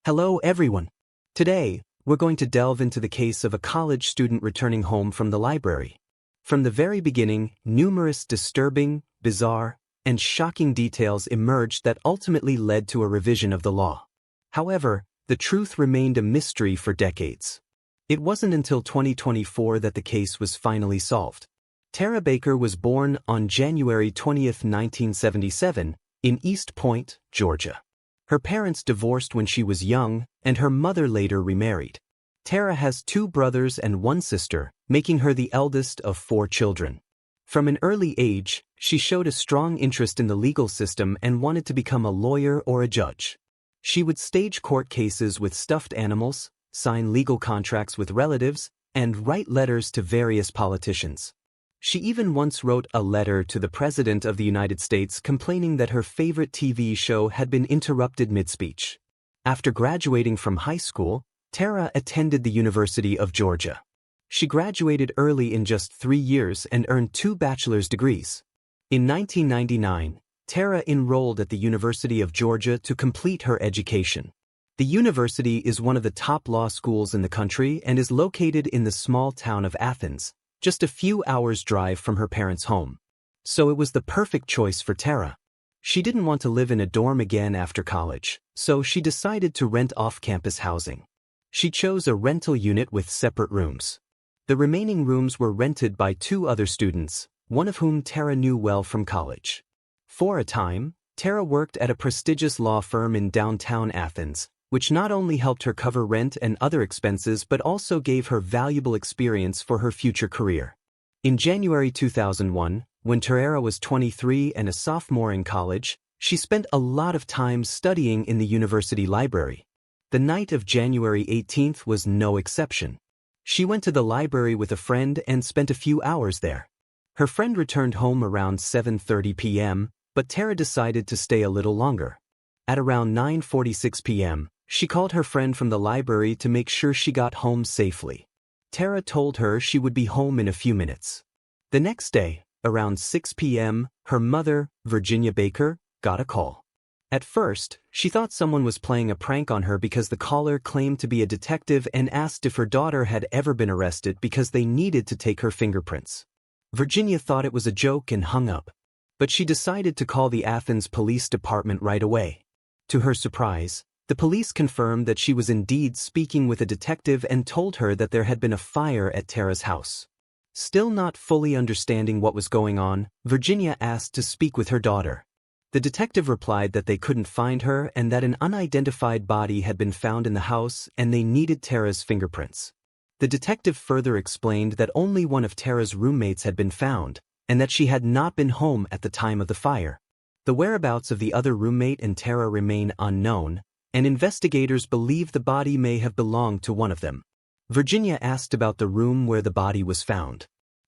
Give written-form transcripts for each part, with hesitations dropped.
Hello everyone. Today, we're going to delve into the case of a college student returning home from the library. From the very beginning, numerous disturbing, bizarre, and shocking details emerged that ultimately led to a revision of the law. However, the truth remained a mystery for decades. It wasn't until 2024 that the case was finally solved. Tara Baker was born on January 20, 1977, in East Point, Georgia. Her parents divorced when she was young, and her mother later remarried. Tara has 2 brothers and 1 sister, making her the eldest of 4 children. From an early age, she showed a strong interest in the legal system and wanted to become a lawyer or a judge. She would stage court cases with stuffed animals, sign legal contracts with relatives, and write letters to various politicians. She even once wrote a letter to the President of the United States complaining that her favorite TV show had been interrupted mid-speech. After graduating from high school, Tara attended the University of Georgia. She graduated early in just 3 years and earned 2 bachelor's degrees. In 1999, Tara enrolled at the University of Georgia to complete her education. The university is one of the top law schools in the country and is located in the small town of Athens, just a few hours' drive from her parents' home. So it was the perfect choice for Tara. She didn't want to live in a dorm again after college, so she decided to rent off-campus housing. She chose a rental unit with separate rooms. The remaining rooms were rented by 2 other students, one of whom Tara knew well from college. For a time, Tara worked at a prestigious law firm in downtown Athens, which not only helped her cover rent and other expenses but also gave her valuable experience for her future career. In January 2001, when Tara was 23 and a sophomore in college, she spent a lot of time studying in the university library. The night of January 18th was no exception. She went to the library with a friend and spent a few hours there. Her friend returned home around 7:30 p.m., but Tara decided to stay a little longer. At around 9:46 p.m., she called her friend from the library to make sure she got home safely. Tara told her she would be home in a few minutes. The next day, around 6 p.m., her mother, Virginia Baker, got a call. At first, she thought someone was playing a prank on her because the caller claimed to be a detective and asked if her daughter had ever been arrested because they needed to take her fingerprints. Virginia thought it was a joke and hung up. But she decided to call the Athens Police Department right away. To her surprise, the police confirmed that she was indeed speaking with a detective and told her that there had been a fire at Tara's house. Still not fully understanding what was going on, Virginia asked to speak with her daughter. The detective replied that they couldn't find her and that an unidentified body had been found in the house and they needed Tara's fingerprints. The detective further explained that only one of Tara's roommates had been found, and that she had not been home at the time of the fire. The whereabouts of the other roommate and Tara remain unknown, and investigators believe the body may have belonged to one of them. Virginia asked about the room where the body was found.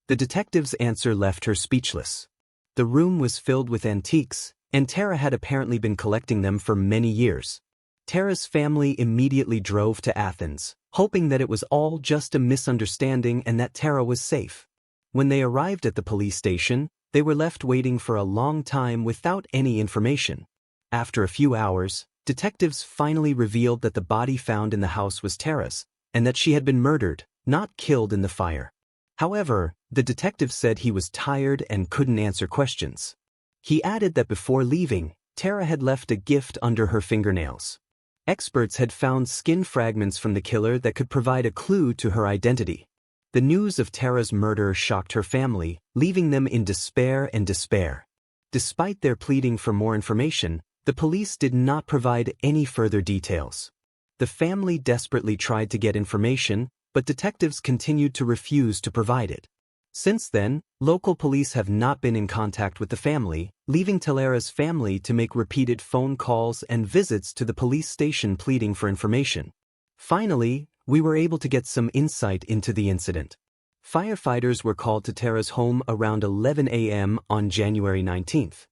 The detective's answer left her speechless. The room was filled with antiques, and Tara had apparently been collecting them for many years. Tara's family immediately drove to Athens, hoping that it was all just a misunderstanding and that Tara was safe. When they arrived at the police station, they were left waiting for a long time without any information. After a few hours, detectives finally revealed that the body found in the house was Tara's, and that she had been murdered, not killed in the fire. However, the detective said he was tired and couldn't answer questions. He added that before leaving, Tara had left a gift under her fingernails. Experts had found skin fragments from the killer that could provide a clue to her identity. The news of Tara's murder shocked her family, leaving them in despair. Despite their pleading for more information, the police did not provide any further details. The family desperately tried to get information, but detectives continued to refuse to provide it. Since then, local police have not been in contact with the family, leaving Tara's family to make repeated phone calls and visits to the police station pleading for information. Finally, we were able to get some insight into the incident. Firefighters were called to Tara's home around 11 a.m. on January 19th.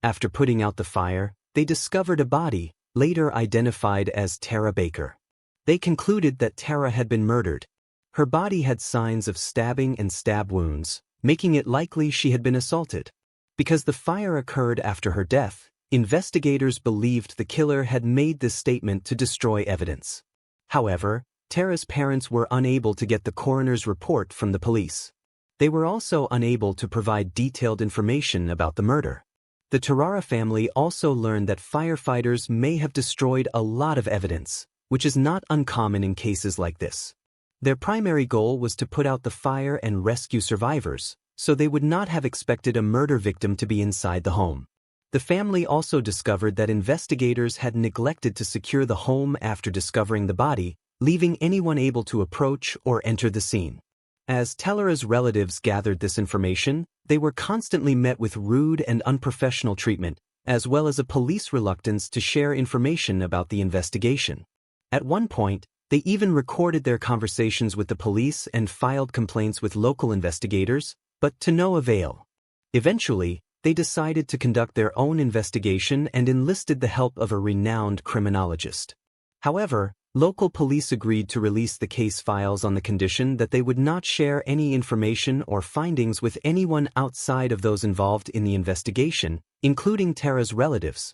After putting out the fire, they discovered a body, later identified as Tara Baker. They concluded that Tara had been murdered. Her body had signs of stabbing and stab wounds, making it likely she had been assaulted. Because the fire occurred after her death, Investigators believed the killer had made this statement to destroy evidence. However, Tara's parents were unable to get the coroner's report from the police. They were also unable to provide detailed information about the murder. The Tarara family also learned that firefighters may have destroyed a lot of evidence, which is not uncommon in cases like this. Their primary goal was to put out the fire and rescue survivors, so they would not have expected a murder victim to be inside the home. The family also discovered that investigators had neglected to secure the home after discovering the body, leaving anyone able to approach or enter the scene. As Tara's relatives gathered this information, they were constantly met with rude and unprofessional treatment, as well as a police reluctance to share information about the investigation. At one point, they even recorded their conversations with the police and filed complaints with local investigators, but to no avail. Eventually, they decided to conduct their own investigation and enlisted the help of a renowned criminologist. However, local police agreed to release the case files on the condition that they would not share any information or findings with anyone outside of those involved in the investigation, including Tara's relatives.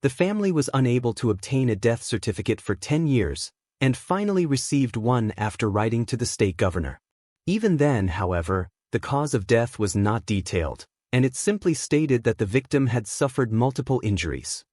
The family was unable to obtain a death certificate for 10 years, and finally received one after writing to the state governor. Even then, however, the cause of death was not detailed, and it simply stated that the victim had suffered multiple injuries.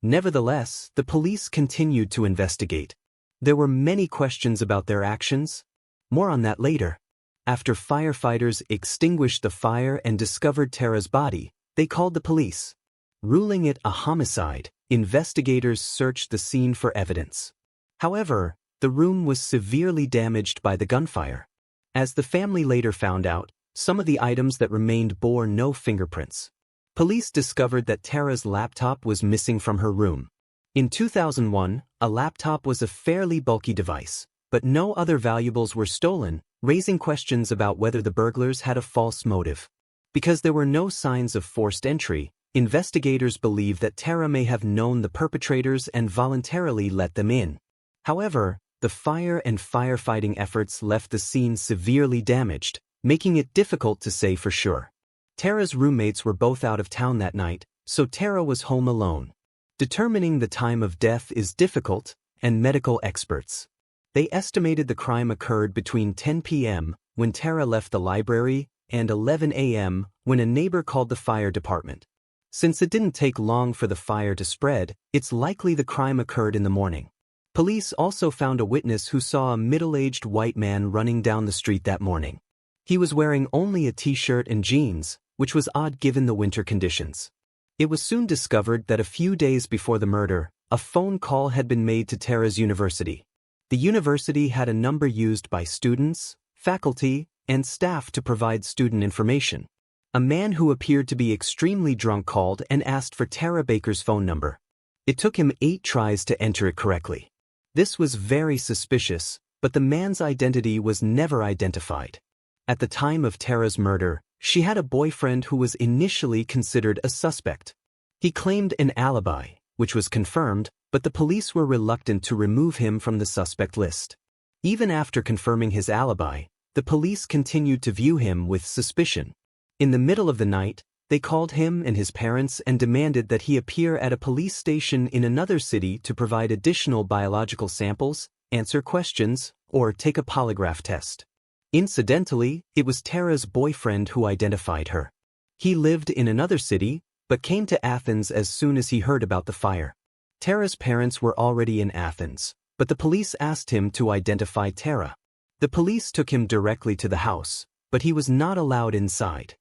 Nevertheless, the police continued to investigate. There were many questions about their actions. More on that later. After firefighters extinguished the fire and discovered Tara's body, they called the police. Ruling it a homicide, investigators searched the scene for evidence. However, the room was severely damaged by the gunfire. As the family later found out, some of the items that remained bore no fingerprints. Police discovered that Tara's laptop was missing from her room. In 2001, a laptop was a fairly bulky device, but no other valuables were stolen, raising questions about whether the burglars had a false motive. Because there were no signs of forced entry, investigators believe that Tara may have known the perpetrators and voluntarily let them in. However, the fire and firefighting efforts left the scene severely damaged, making it difficult to say for sure. Tara's roommates were both out of town that night, so Tara was home alone. Determining the time of death is difficult, and medical experts. They estimated the crime occurred between 10 p.m., when Tara left the library, and 11 a.m., when a neighbor called the fire department. Since it didn't take long for the fire to spread, it's likely the crime occurred in the morning. Police also found a witness who saw a middle-aged white man running down the street that morning. He was wearing only a t-shirt and jeans, which was odd given the winter conditions. It was soon discovered that a few days before the murder, a phone call had been made to Tara's university. The university had a number used by students, faculty, and staff to provide student information. A man who appeared to be extremely drunk called and asked for Tara Baker's phone number. It took him 8 tries to enter it correctly. This was very suspicious, but the man's identity was never identified. At the time of Tara's murder, she had a boyfriend who was initially considered a suspect. He claimed an alibi, which was confirmed, but the police were reluctant to remove him from the suspect list. Even after confirming his alibi, the police continued to view him with suspicion. In the middle of the night, they called him and his parents and demanded that he appear at a police station in another city to provide additional biological samples, answer questions, or take a polygraph test. Incidentally, it was Tara's boyfriend who identified her. He lived in another city, but came to Athens as soon as he heard about the fire. Tara's parents were already in Athens, but the police asked him to identify Tara. The police took him directly to the house, but he was not allowed inside.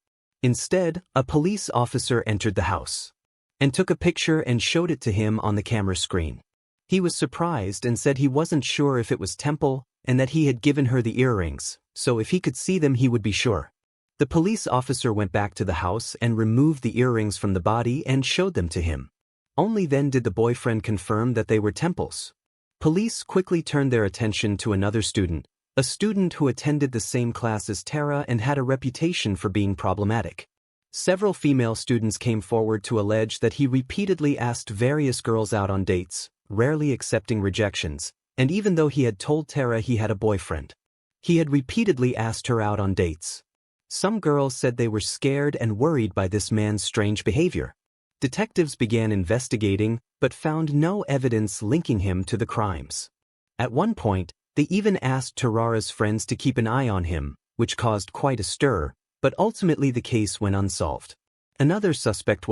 Instead, a police officer entered the house and took a picture and showed it to him on the camera screen. He was surprised and said he wasn't sure if it was Temple and that he had given her the earrings, so if he could see them he would be sure. The police officer went back to the house and removed the earrings from the body and showed them to him. Only then did the boyfriend confirm that they were Temple's. Police quickly turned their attention to another student, a student who attended the same class as Tara and had a reputation for being problematic. Several female students came forward to allege that he repeatedly asked various girls out on dates, rarely accepting rejections, and even though he had told Tara he had a boyfriend, he had repeatedly asked her out on dates. Some girls said they were scared and worried by this man's strange behavior. Detectives began investigating but found no evidence linking him to the crimes. At one point, they even asked Tarara's friends to keep an eye on him, which caused quite a stir, but ultimately the case went unsolved. Another suspect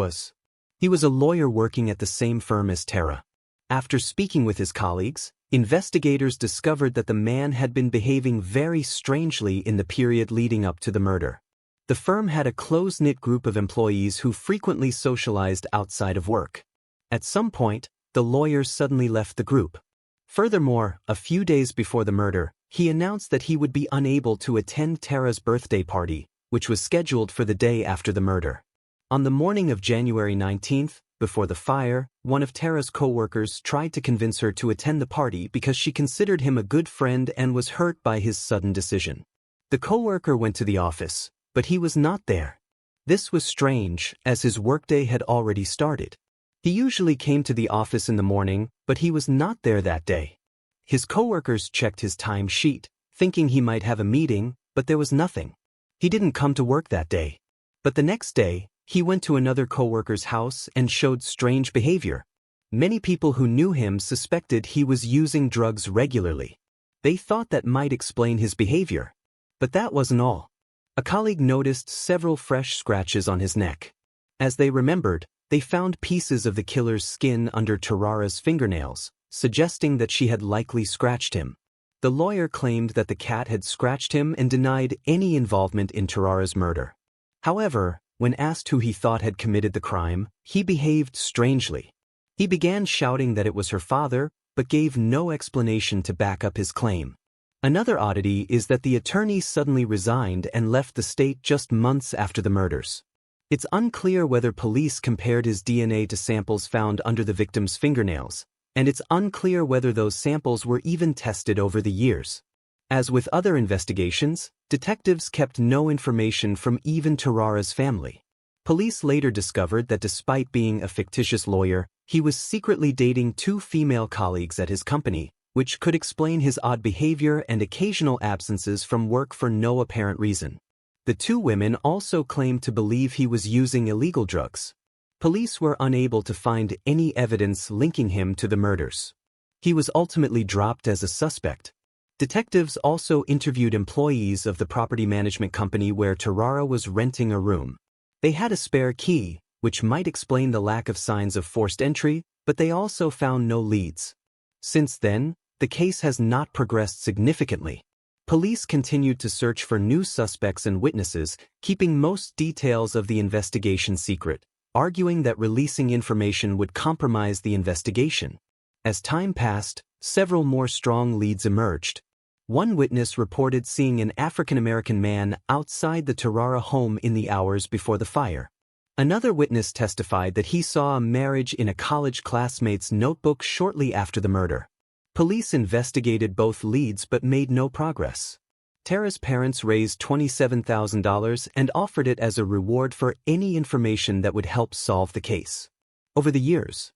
he was a lawyer working at the same firm as Tara. After speaking with his colleagues, investigators discovered that the man had been behaving very strangely in the period leading up to the murder. The firm had a close-knit group of employees who frequently socialized outside of work. At some point, the lawyer suddenly left the group. Furthermore, a few days before the murder, he announced that he would be unable to attend Tara's birthday party, which was scheduled for the day after the murder. On the morning of January 19th, before the fire, one of Tara's co-workers tried to convince her to attend the party because she considered him a good friend and was hurt by his sudden decision. The co-worker went to the office, but he was not there. This was strange, as his workday had already started. He usually came to the office in the morning, but he was not there that day. His co-workers checked his time sheet, thinking he might have a meeting, but there was nothing. He didn't come to work that day. But the next day, he went to another co-worker's house and showed strange behavior. Many people who knew him suspected he was using drugs regularly. They thought that might explain his behavior. But that wasn't all. A colleague noticed several fresh scratches on his neck. As they remembered, they found pieces of the killer's skin under Tarara's fingernails, suggesting that she had likely scratched him. The lawyer claimed that the cat had scratched him and denied any involvement in Tarara's murder. However, when asked who he thought had committed the crime, he behaved strangely. He began shouting that it was her father, but gave no explanation to back up his claim. Another oddity is that the attorney suddenly resigned and left the state just months after the murders. It's unclear whether police compared his DNA to samples found under the victim's fingernails, and it's unclear whether those samples were even tested over the years. As with other investigations, detectives kept no information from even Tarara's family. Police later discovered that despite being a fictitious lawyer, he was secretly dating two female colleagues at his company, which could explain his odd behavior and occasional absences from work for no apparent reason. The two women also claimed to believe he was using illegal drugs. Police were unable to find any evidence linking him to the murders. He was ultimately dropped as a suspect. Detectives also interviewed employees of the property management company where Tarara was renting a room. They had a spare key, which might explain the lack of signs of forced entry, but they also found no leads. Since then, the case has not progressed significantly. Police continued to search for new suspects and witnesses, keeping most details of the investigation secret, arguing that releasing information would compromise the investigation. As time passed, several more strong leads emerged. One witness reported seeing an African-American man outside the Tarara home in the hours before the fire. Another witness testified that he saw a marriage in a college classmate's notebook shortly after the murder. Police investigated both leads but made no progress. Tara's parents raised $27,000 and offered it as a reward for any information that would help solve the case. Over the years,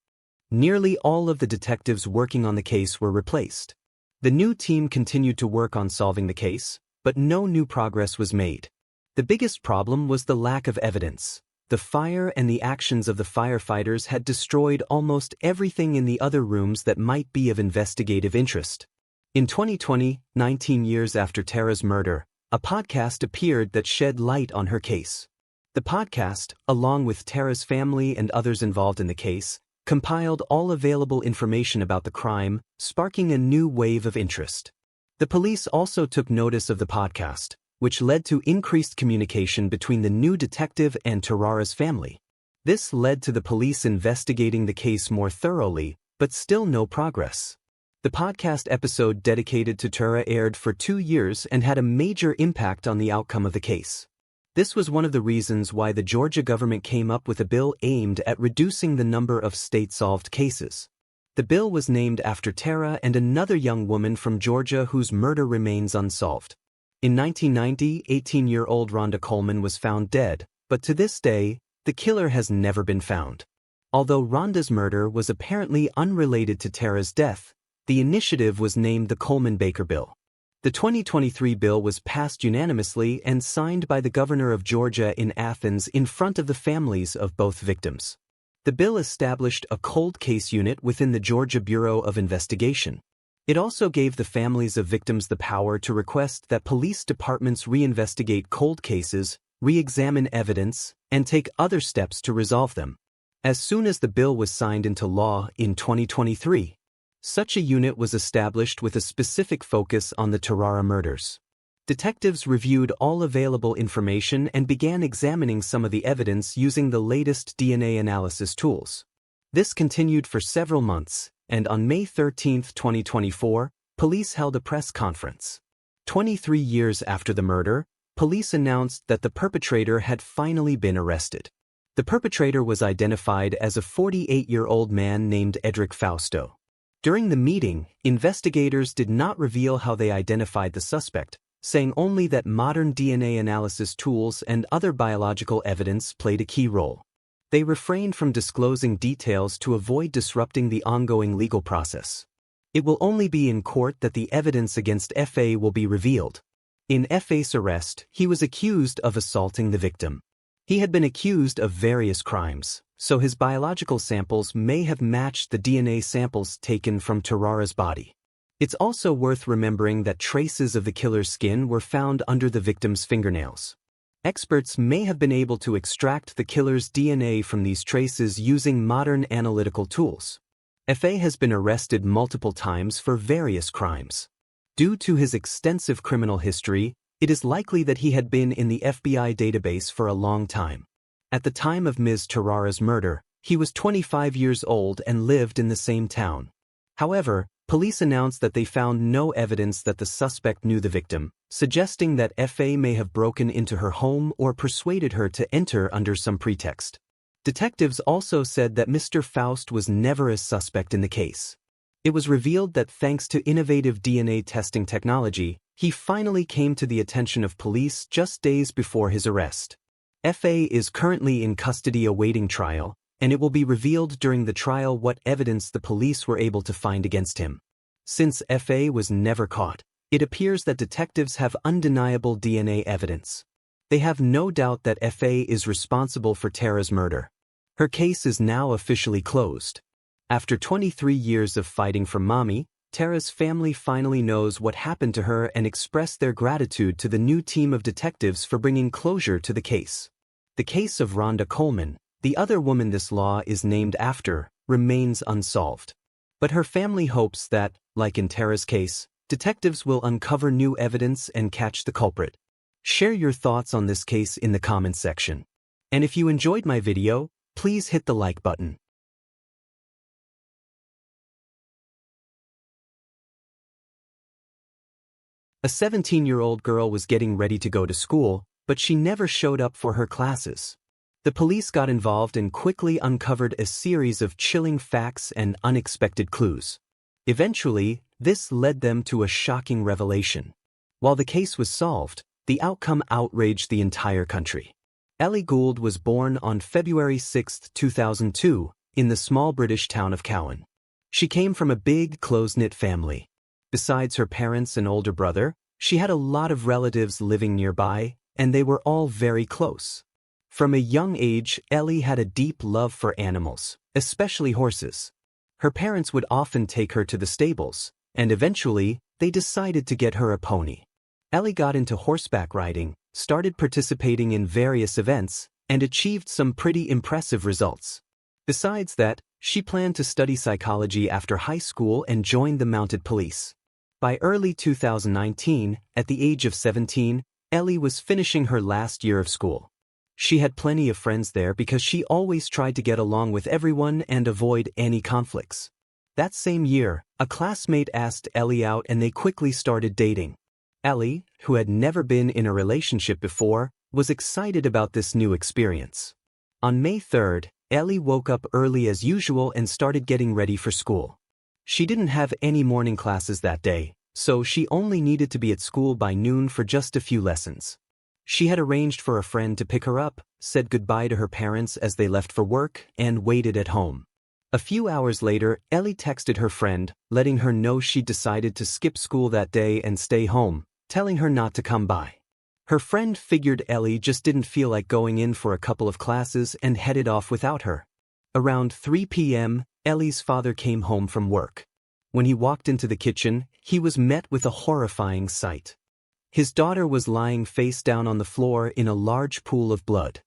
nearly all of the detectives working on the case were replaced. The new team continued to work on solving the case, but no new progress was made. The biggest problem was the lack of evidence. The fire and the actions of the firefighters had destroyed almost everything in the other rooms that might be of investigative interest. In 2020, 19 years after Tara's murder, a podcast appeared that shed light on her case. The podcast, along with Tara's family and others involved in the case, compiled all available information about the crime, sparking a new wave of interest. The police also took notice of the podcast, which led to increased communication between the new detective and Tarara's family. This led to the police investigating the case more thoroughly, but still no progress. The podcast episode dedicated to Tara aired for 2 years and had a major impact on the outcome of the case. This was one of the reasons why the Georgia government came up with a bill aimed at reducing the number of state-solved cases. The bill was named after Tara and another young woman from Georgia whose murder remains unsolved. In 1990, 18-year-old Rhonda Coleman was found dead, but to this day, the killer has never been found. Although Rhonda's murder was apparently unrelated to Tara's death, the initiative was named the Coleman-Baker Bill. The 2023 bill was passed unanimously and signed by the governor of Georgia in Athens in front of the families of both victims. The bill established a cold case unit within the Georgia Bureau of Investigation. It also gave the families of victims the power to request that police departments reinvestigate cold cases, re-examine evidence, and take other steps to resolve them. As soon as the bill was signed into law in 2023, such a unit was established with a specific focus on the Tarara murders. Detectives reviewed all available information and began examining some of the evidence using the latest DNA analysis tools. This continued for several months, and on May 13, 2024, police held a press conference. 23 years after the murder, police announced that the perpetrator had finally been arrested. The perpetrator was identified as a 48-year-old man named Edric Fausto. During the meeting, investigators did not reveal how they identified the suspect, saying only that modern DNA analysis tools and other biological evidence played a key role. They refrained from disclosing details to avoid disrupting the ongoing legal process. It will only be in court that the evidence against F.A. will be revealed. In F.A.'s arrest, he was accused of assaulting the victim. He had been accused of various crimes, so his biological samples may have matched the DNA samples taken from Tarara's body. It's also worth remembering that traces of the killer's skin were found under the victim's fingernails. Experts may have been able to extract the killer's DNA from these traces using modern analytical tools. F.A. has been arrested multiple times for various crimes. Due to his extensive criminal history, it is likely that he had been in the FBI database for a long time. At the time of Ms. Tarara's murder, he was 25 years old and lived in the same town. However, police announced that they found no evidence that the suspect knew the victim, suggesting that F.A. may have broken into her home or persuaded her to enter under some pretext. Detectives also said that Mr. Faust was never a suspect in the case. It was revealed that thanks to innovative DNA testing technology, he finally came to the attention of police just days before his arrest. F.A. is currently in custody awaiting trial, and it will be revealed during the trial what evidence the police were able to find against him. Since F.A. was never caught, it appears that detectives have undeniable DNA evidence. They have no doubt that F.A. is responsible for Tara's murder. Her case is now officially closed. After 23 years of fighting for Mommy, Tara's family finally knows what happened to her and express their gratitude to the new team of detectives for bringing closure to the case. The case of Rhonda Coleman, the other woman this law is named after, remains unsolved. But her family hopes that, like in Tara's case, detectives will uncover new evidence and catch the culprit. Share your thoughts on this case in the comments section. And if you enjoyed my video, please hit the like button. A 17-year-old girl was getting ready to go to school, but she never showed up for her classes. The police got involved and quickly uncovered a series of chilling facts and unexpected clues. Eventually, this led them to a shocking revelation. While the case was solved, the outcome outraged the entire country. Ellie Gould was born on February 6, 2002, in the small British town of Cowan. She came from a big, close-knit family. Besides her parents and older brother, she had a lot of relatives living nearby, and they were all very close. From a young age, Ellie had a deep love for animals, especially horses. Her parents would often take her to the stables, and eventually, they decided to get her a pony. Ellie got into horseback riding, started participating in various events, and achieved some pretty impressive results. Besides that, she planned to study psychology after high school and joined the mounted police. By early 2019, at the age of 17, Ellie was finishing her last year of school. She had plenty of friends there because she always tried to get along with everyone and avoid any conflicts. That same year, a classmate asked Ellie out and they quickly started dating. Ellie, who had never been in a relationship before, was excited about this new experience. On May 3rd, Ellie woke up early as usual and started getting ready for school. She didn't have any morning classes that day, so she only needed to be at school by noon for just a few lessons. She had arranged for a friend to pick her up, said goodbye to her parents as they left for work, and waited at home. A few hours later, Ellie texted her friend, letting her know she'd decided to skip school that day and stay home, telling her not to come by. Her friend figured Ellie just didn't feel like going in for a couple of classes and headed off without her. Around 3 p.m., Ellie's father came home from work. When he walked into the kitchen, he was met with a horrifying sight. His daughter was lying face down on the floor in a large pool of blood.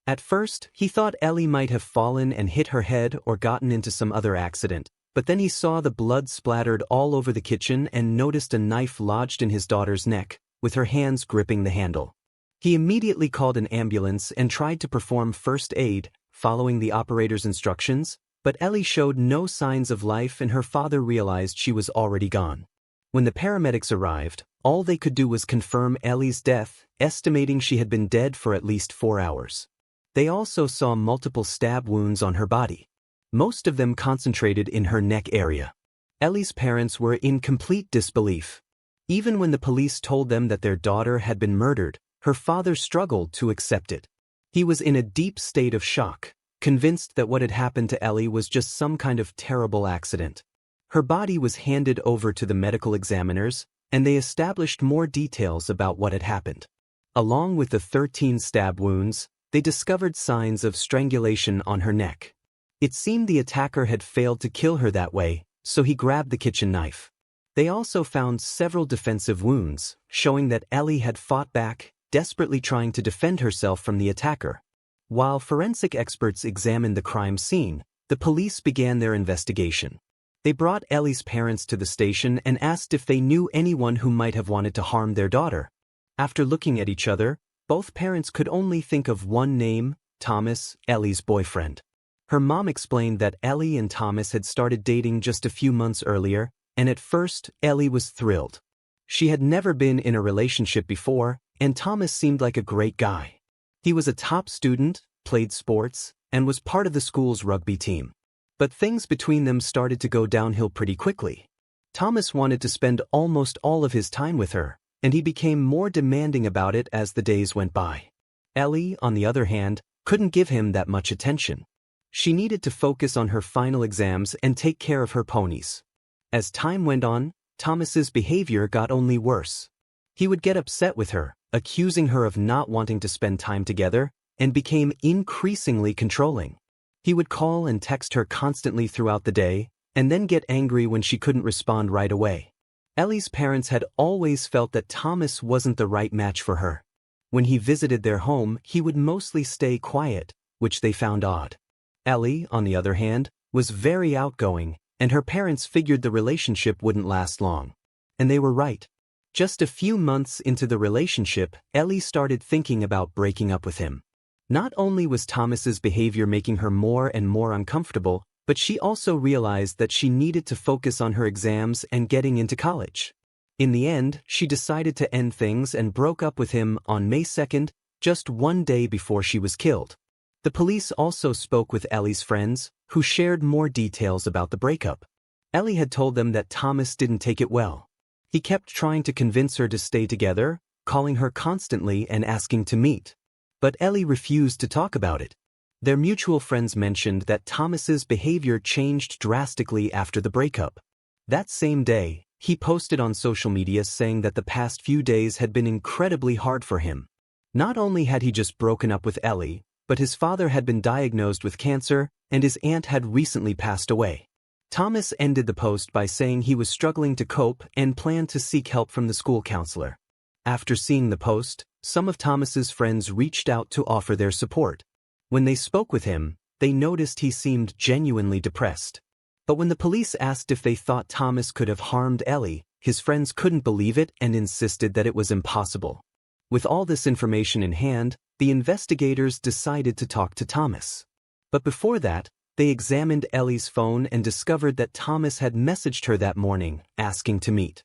At first, he thought Ellie might have fallen and hit her head or gotten into some other accident, but then he saw the blood splattered all over the kitchen and noticed a knife lodged in his daughter's neck, with her hands gripping the handle. He immediately called an ambulance and tried to perform first aid, following the operator's instructions, but Ellie showed no signs of life and her father realized she was already gone. When the paramedics arrived, all they could do was confirm Ellie's death, estimating she had been dead for at least 4 hours. They also saw multiple stab wounds on her body. Most of them concentrated in her neck area. Ellie's parents were in complete disbelief. Even when the police told them that their daughter had been murdered, her father struggled to accept it. He was in a deep state of shock, convinced that what had happened to Ellie was just some kind of terrible accident. Her body was handed over to the medical examiners, and they established more details about what had happened. Along with the 13 stab wounds, they discovered signs of strangulation on her neck. It seemed the attacker had failed to kill her that way, so he grabbed the kitchen knife. They also found several defensive wounds, showing that Ellie had fought back, desperately trying to defend herself from the attacker. While forensic experts examined the crime scene, the police began their investigation. They brought Ellie's parents to the station and asked if they knew anyone who might have wanted to harm their daughter. After looking at each other, both parents could only think of one name: Thomas, Ellie's boyfriend. Her mom explained that Ellie and Thomas had started dating just a few months earlier, and at first, Ellie was thrilled. She had never been in a relationship before, and Thomas seemed like a great guy. He was a top student, played sports, and was part of the school's rugby team. But things between them started to go downhill pretty quickly. Thomas wanted to spend almost all of his time with her, and he became more demanding about it as the days went by. Ellie, on the other hand, couldn't give him that much attention. She needed to focus on her final exams and take care of her ponies. As time went on, Thomas's behavior got only worse. He would get upset with her, accusing her of not wanting to spend time together, and became increasingly controlling. He would call and text her constantly throughout the day, and then get angry when she couldn't respond right away. Ellie's parents had always felt that Thomas wasn't the right match for her. When he visited their home, he would mostly stay quiet, which they found odd. Ellie, on the other hand, was very outgoing, and her parents figured the relationship wouldn't last long. And they were right. Just a few months into the relationship, Ellie started thinking about breaking up with him. Not only was Thomas's behavior making her more and more uncomfortable, but she also realized that she needed to focus on her exams and getting into college. In the end, she decided to end things and broke up with him on May 2nd, just one day before she was killed. The police also spoke with Ellie's friends, who shared more details about the breakup. Ellie had told them that Thomas didn't take it well. He kept trying to convince her to stay together, calling her constantly and asking to meet. But Ellie refused to talk about it. Their mutual friends mentioned that Thomas's behavior changed drastically after the breakup. That same day, he posted on social media saying that the past few days had been incredibly hard for him. Not only had he just broken up with Ellie, but his father had been diagnosed with cancer, and his aunt had recently passed away. Thomas ended the post by saying he was struggling to cope and planned to seek help from the school counselor. After seeing the post, some of Thomas's friends reached out to offer their support. When they spoke with him, they noticed he seemed genuinely depressed. But when the police asked if they thought Thomas could have harmed Ellie, his friends couldn't believe it and insisted that it was impossible. With all this information in hand, the investigators decided to talk to Thomas. But before that, they examined Ellie's phone and discovered that Thomas had messaged her that morning, asking to meet.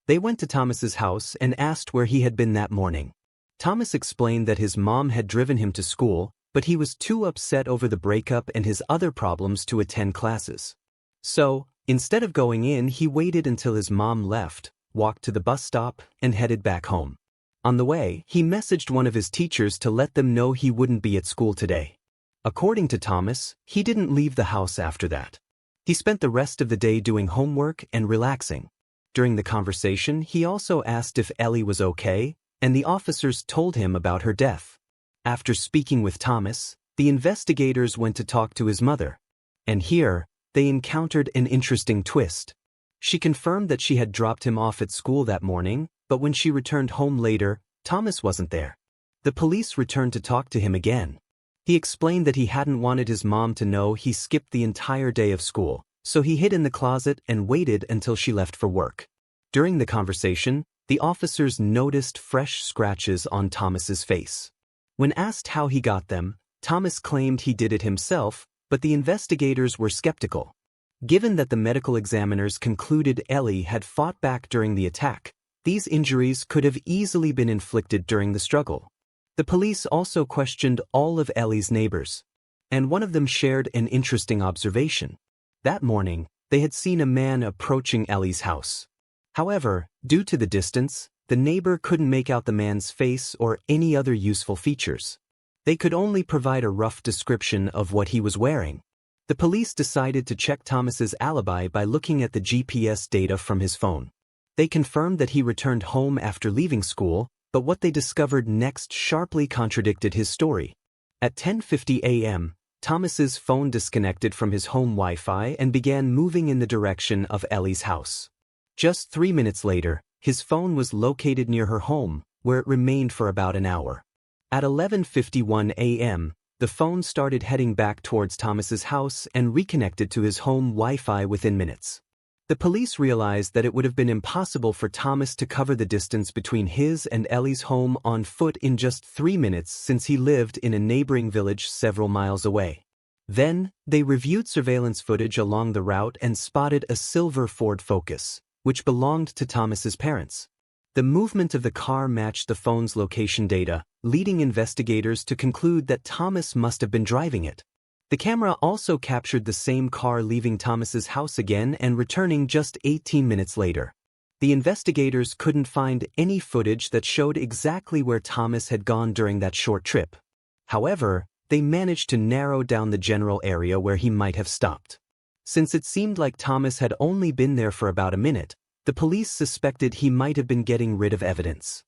They went to Thomas's house and asked where he had been that morning. Thomas explained that his mom had driven him to school, but he was too upset over the breakup and his other problems to attend classes. So, instead of going in, he waited until his mom left, walked to the bus stop, and headed back home. On the way, he messaged one of his teachers to let them know he wouldn't be at school today. According to Thomas, he didn't leave the house after that. He spent the rest of the day doing homework and relaxing. During the conversation, he also asked if Ellie was okay, and the officers told him about her death. After speaking with Thomas, the investigators went to talk to his mother, And here, they encountered an interesting twist. She confirmed that she had dropped him off at school that morning, but when she returned home later, Thomas wasn't there. The police returned to talk to him again. He explained that he hadn't wanted his mom to know he skipped the entire day of school, so he hid in the closet and waited until she left for work. During the conversation, the officers noticed fresh scratches on Thomas's face. When asked how he got them, Thomas claimed he did it himself, but the investigators were skeptical. Given that the medical examiners concluded Ellie had fought back during the attack, these injuries could have easily been inflicted during the struggle. The police also questioned all of Ellie's neighbors, and one of them shared an interesting observation. That morning, they had seen a man approaching Ellie's house. However, due to the distance, the neighbor couldn't make out the man's face or any other useful features. They could only provide a rough description of what he was wearing. The police decided to check Thomas's alibi by looking at the GPS data from his phone. They confirmed that he returned home after leaving school, but what they discovered next sharply contradicted his story. At 10:50 a.m., Thomas's phone disconnected from his home Wi-Fi and began moving in the direction of Ellie's house. Just 3 minutes later, his phone was located near her home, where it remained for about an hour. At 11:51 a.m., the phone started heading back towards Thomas's house and reconnected to his home Wi-Fi within minutes. The police realized that it would have been impossible for Thomas to cover the distance between his and Ellie's home on foot in just 3 minutes since he lived in a neighboring village several miles away. Then, they reviewed surveillance footage along the route and spotted a silver Ford Focus, which belonged to Thomas's parents. The movement of the car matched the phone's location data, leading investigators to conclude that Thomas must have been driving it. The camera also captured the same car leaving Thomas's house again and returning just 18 minutes later. The investigators couldn't find any footage that showed exactly where Thomas had gone during that short trip. However, they managed to narrow down the general area where he might have stopped. Since it seemed like Thomas had only been there for about a minute, the police suspected he might have been getting rid of evidence.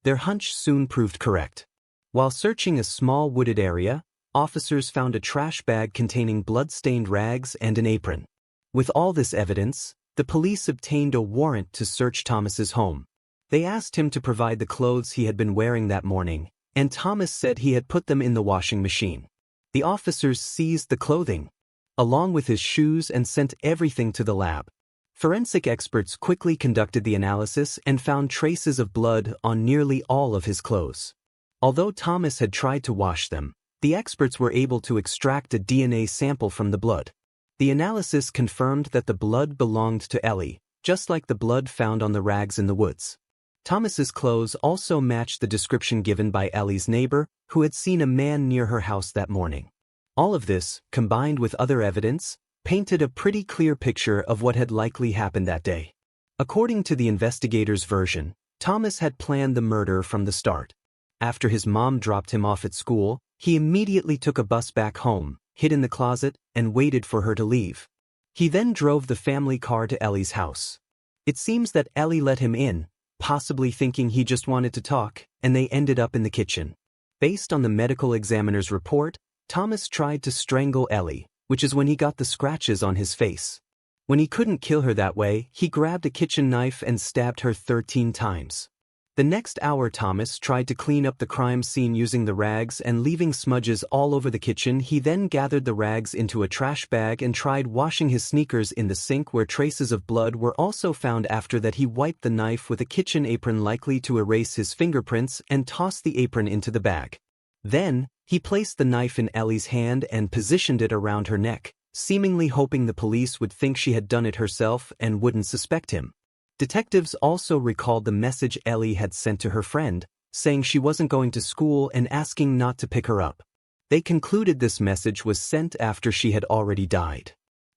Their hunch soon proved correct. While searching a small wooded area, officers found a trash bag containing blood-stained rags and an apron. With all this evidence, the police obtained a warrant to search Thomas's home. They asked him to provide the clothes he had been wearing that morning, and Thomas said he had put them in the washing machine. The officers seized the clothing, along with his shoes, and sent everything to the lab. Forensic experts quickly conducted the analysis and found traces of blood on nearly all of his clothes. Although Thomas had tried to wash them, the experts were able to extract a DNA sample from the blood. The analysis confirmed that the blood belonged to Ellie, just like the blood found on the rags in the woods. Thomas's clothes also matched the description given by Ellie's neighbor, who had seen a man near her house that morning. All of this, combined with other evidence, painted a pretty clear picture of what had likely happened that day. According to the investigators' version, Thomas had planned the murder from the start. After his mom dropped him off at school, he immediately took a bus back home, hid in the closet, and waited for her to leave. He then drove the family car to Ellie's house. It seems that Ellie let him in, possibly thinking he just wanted to talk, and they ended up in the kitchen. Based on the medical examiner's report, Thomas tried to strangle Ellie, which is when he got the scratches on his face. When he couldn't kill her that way, he grabbed a kitchen knife and stabbed her 13 times. The next hour, Thomas tried to clean up the crime scene using the rags and leaving smudges all over the kitchen. He then gathered the rags into a trash bag and tried washing his sneakers in the sink, where traces of blood were also found. After that, he wiped the knife with a kitchen apron, likely to erase his fingerprints, and tossed the apron into the bag. Then, he placed the knife in Ellie's hand and positioned it around her neck, seemingly hoping the police would think she had done it herself and wouldn't suspect him. Detectives also recalled the message Ellie had sent to her friend, saying she wasn't going to school and asking not to pick her up. They concluded this message was sent after she had already died.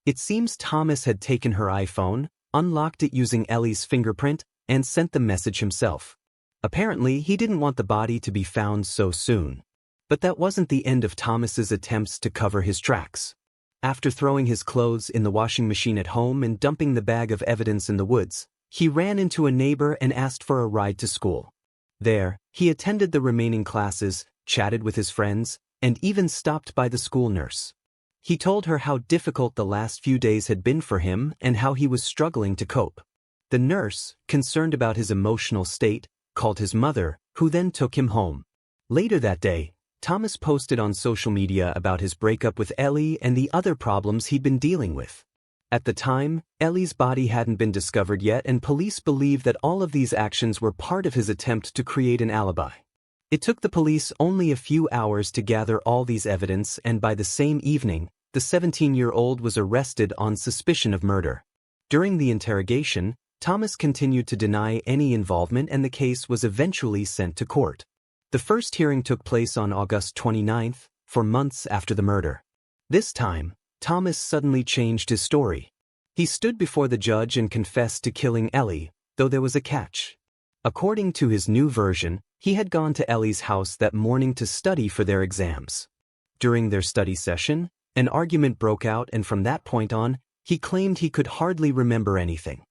It seems Thomas had taken her iPhone, unlocked it using Ellie's fingerprint, and sent the message himself. Apparently, he didn't want the body to be found so soon. But that wasn't the end of Thomas's attempts to cover his tracks. After throwing his clothes in the washing machine at home and dumping the bag of evidence in the woods, he ran into a neighbor and asked for a ride to school. There, he attended the remaining classes, chatted with his friends, and even stopped by the school nurse. He told her how difficult the last few days had been for him and how he was struggling to cope. The nurse, concerned about his emotional state, called his mother, who then took him home. Later that day, Thomas posted on social media about his breakup with Ellie and the other problems he'd been dealing with. At the time, Ellie's body hadn't been discovered yet, and police believed that all of these actions were part of his attempt to create an alibi. It took the police only a few hours to gather all these evidence, and by the same evening, the 17-year-old was arrested on suspicion of murder. During the interrogation, Thomas continued to deny any involvement, and the case was eventually sent to court. The first hearing took place on August 29, 4 months after the murder. This time, Thomas suddenly changed his story. He stood before the judge and confessed to killing Ellie, though there was a catch. According to his new version, he had gone to Ellie's house that morning to study for their exams. During their study session, an argument broke out, and from that point on, he claimed he could hardly remember anything.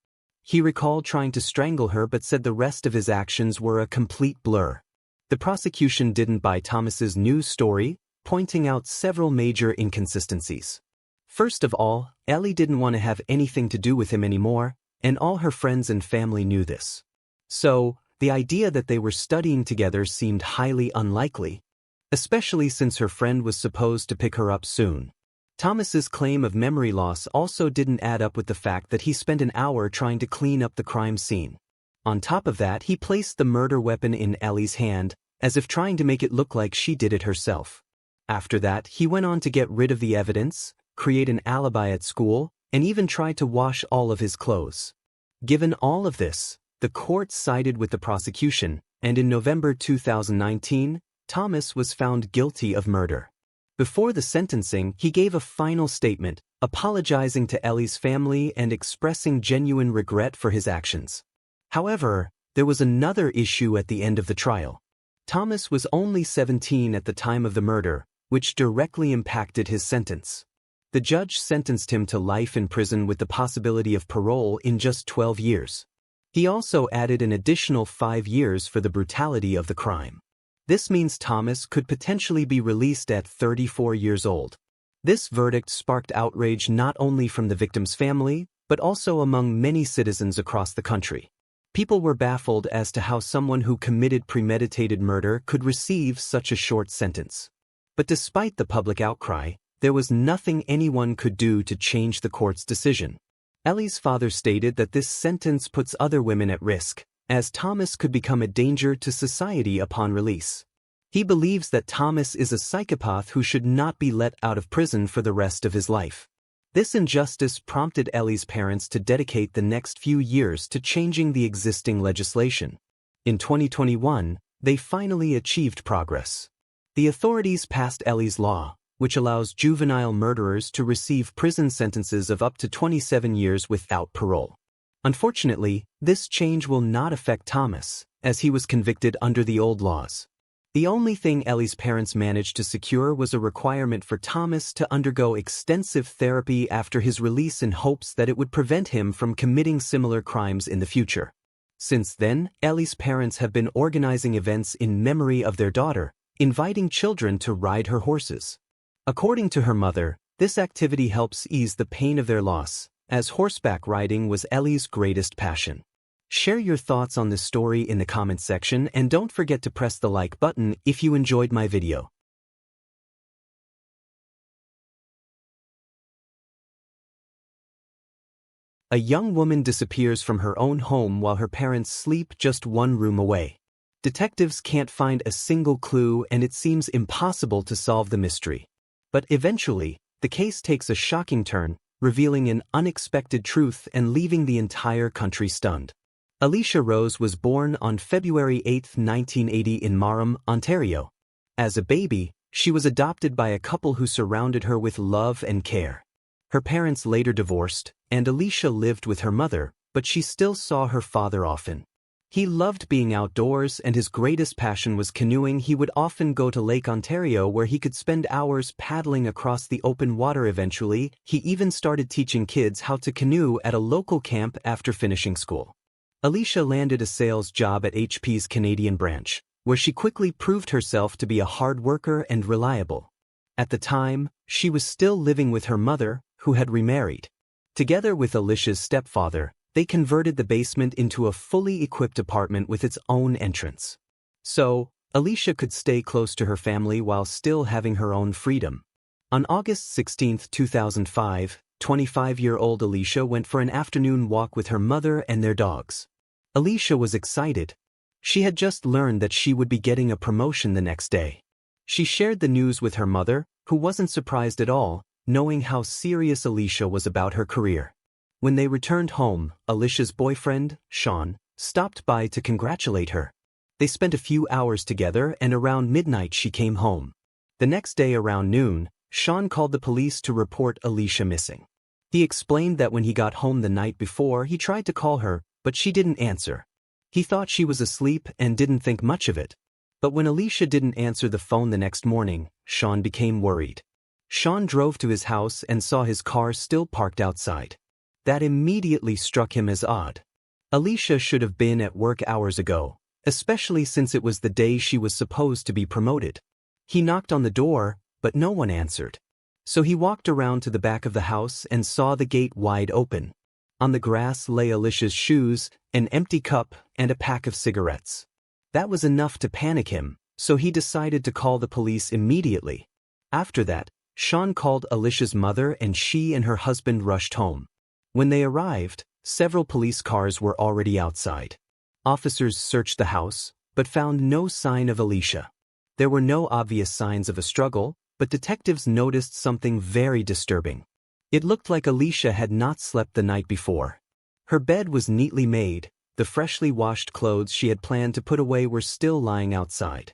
He recalled trying to strangle her but said the rest of his actions were a complete blur. The prosecution didn't buy Thomas's new story, pointing out several major inconsistencies. First of all, Ellie didn't want to have anything to do with him anymore, and all her friends and family knew this. So, the idea that they were studying together seemed highly unlikely, especially since her friend was supposed to pick her up soon. Thomas's claim of memory loss also didn't add up with the fact that he spent an hour trying to clean up the crime scene. On top of that, he placed the murder weapon in Ellie's hand, as if trying to make it look like she did it herself. After that, he went on to get rid of the evidence, create an alibi at school, and even tried to wash all of his clothes. Given all of this, the court sided with the prosecution, and in November 2019, Thomas was found guilty of murder. Before the sentencing, he gave a final statement, apologizing to Ellie's family and expressing genuine regret for his actions. However, there was another issue at the end of the trial. Thomas was only 17 at the time of the murder, which directly impacted his sentence. The judge sentenced him to life in prison with the possibility of parole in just 12 years. He also added an additional 5 years for the brutality of the crime. This means Thomas could potentially be released at 34 years old. This verdict sparked outrage not only from the victim's family, but also among many citizens across the country. People were baffled as to how someone who committed premeditated murder could receive such a short sentence. But despite the public outcry, there was nothing anyone could do to change the court's decision. Ellie's father stated that this sentence puts other women at risk, as Thomas could become a danger to society upon release. He believes that Thomas is a psychopath who should not be let out of prison for the rest of his life. This injustice prompted Ellie's parents to dedicate the next few years to changing the existing legislation. In 2021, they finally achieved progress. The authorities passed Ellie's Law, which allows juvenile murderers to receive prison sentences of up to 27 years without parole. Unfortunately, this change will not affect Thomas, as he was convicted under the old laws. The only thing Ellie's parents managed to secure was a requirement for Thomas to undergo extensive therapy after his release in hopes that it would prevent him from committing similar crimes in the future. Since then, Ellie's parents have been organizing events in memory of their daughter, inviting children to ride her horses. According to her mother, this activity helps ease the pain of their loss, as horseback riding was Ellie's greatest passion. Share your thoughts on this story in the comments section, and don't forget to press the like button if you enjoyed my video. A young woman disappears from her own home while her parents sleep just one room away. Detectives can't find a single clue, and it seems impossible to solve the mystery. But eventually, the case takes a shocking turn, revealing an unexpected truth and leaving the entire country stunned. Alicia Rose was born on February 8, 1980 in Marham, Ontario. As a baby, she was adopted by a couple who surrounded her with love and care. Her parents later divorced, and Alicia lived with her mother, but she still saw her father often. He loved being outdoors, and his greatest passion was canoeing. He would often go to Lake Ontario where he could spend hours paddling across the open water. Eventually, he even started teaching kids how to canoe at a local camp after finishing school. Alicia landed a sales job at HP's Canadian branch, where she quickly proved herself to be a hard worker and reliable. At the time, she was still living with her mother, who had remarried. Together with Alicia's stepfather, they converted the basement into a fully equipped apartment with its own entrance. So, Alicia could stay close to her family while still having her own freedom. On August 16, 2005, 25-year-old Alicia went for an afternoon walk with her mother and their dogs. Alicia was excited. She had just learned that she would be getting a promotion the next day. She shared the news with her mother, who wasn't surprised at all, knowing how serious Alicia was about her career. When they returned home, Alicia's boyfriend, Sean, stopped by to congratulate her. They spent a few hours together, and around midnight she came home. The next day around noon, Sean called the police to report Alicia missing. He explained that when he got home the night before, he tried to call her, but she didn't answer. He thought she was asleep and didn't think much of it. But when Alicia didn't answer the phone the next morning, Sean became worried. Sean drove to his house and saw his car still parked outside. That immediately struck him as odd. Alicia should have been at work hours ago, especially since it was the day she was supposed to be promoted. He knocked on the door, but no one answered. So he walked around to the back of the house and saw the gate wide open. On the grass lay Alicia's shoes, an empty cup, and a pack of cigarettes. That was enough to panic him, so he decided to call the police immediately. After that, Sean called Alicia's mother and she and her husband rushed home. When they arrived, several police cars were already outside. Officers searched the house, but found no sign of Alicia. There were no obvious signs of a struggle, but detectives noticed something very disturbing. It looked like Alicia had not slept the night before. Her bed was neatly made, the freshly washed clothes she had planned to put away were still lying outside.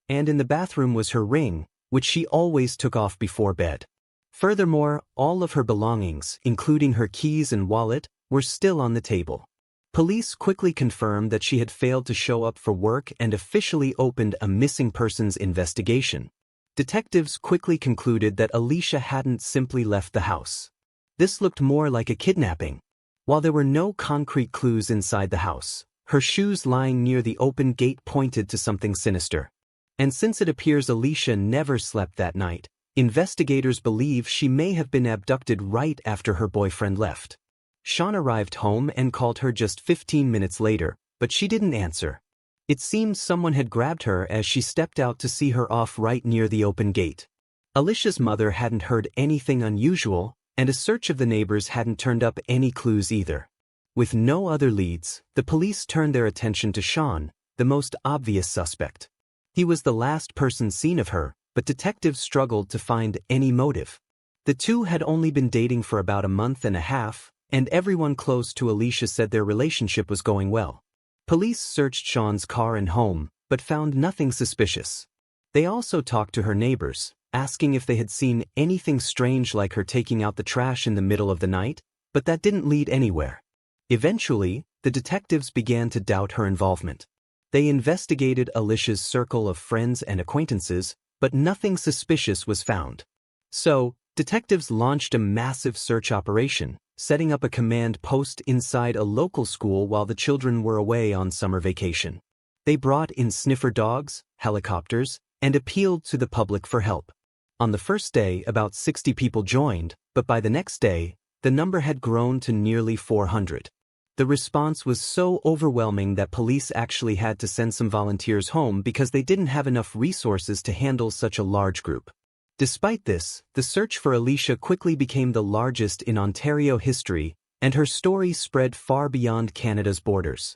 And in the bathroom was her ring, which she always took off before bed. Furthermore, all of her belongings, including her keys and wallet, were still on the table. Police quickly confirmed that she had failed to show up for work and officially opened a missing persons investigation. Detectives quickly concluded that Alicia hadn't simply left the house. This looked more like a kidnapping. While there were no concrete clues inside the house, her shoes lying near the open gate pointed to something sinister. And since it appears Alicia never slept that night, investigators believe she may have been abducted right after her boyfriend left. Sean arrived home and called her just 15 minutes later, but she didn't answer. It seems someone had grabbed her as she stepped out to see her off right near the open gate. Alicia's mother hadn't heard anything unusual, and a search of the neighbors hadn't turned up any clues either. With no other leads, the police turned their attention to Sean, the most obvious suspect. He was the last person seen of her, but detectives struggled to find any motive. The two had only been dating for about a month and a half, and everyone close to Alicia said their relationship was going well. Police searched Sean's car and home, but found nothing suspicious. They also talked to her neighbors, asking if they had seen anything strange like her taking out the trash in the middle of the night, but that didn't lead anywhere. Eventually, the detectives began to doubt her involvement. They investigated Alicia's circle of friends and acquaintances, but nothing suspicious was found. So, detectives launched a massive search operation, setting up a command post inside a local school while the children were away on summer vacation. They brought in sniffer dogs, helicopters, and appealed to the public for help. On the first day, about 60 people joined, but by the next day, the number had grown to nearly 400. The response was so overwhelming that police actually had to send some volunteers home because they didn't have enough resources to handle such a large group. Despite this, the search for Alicia quickly became the largest in Ontario history, and her story spread far beyond Canada's borders.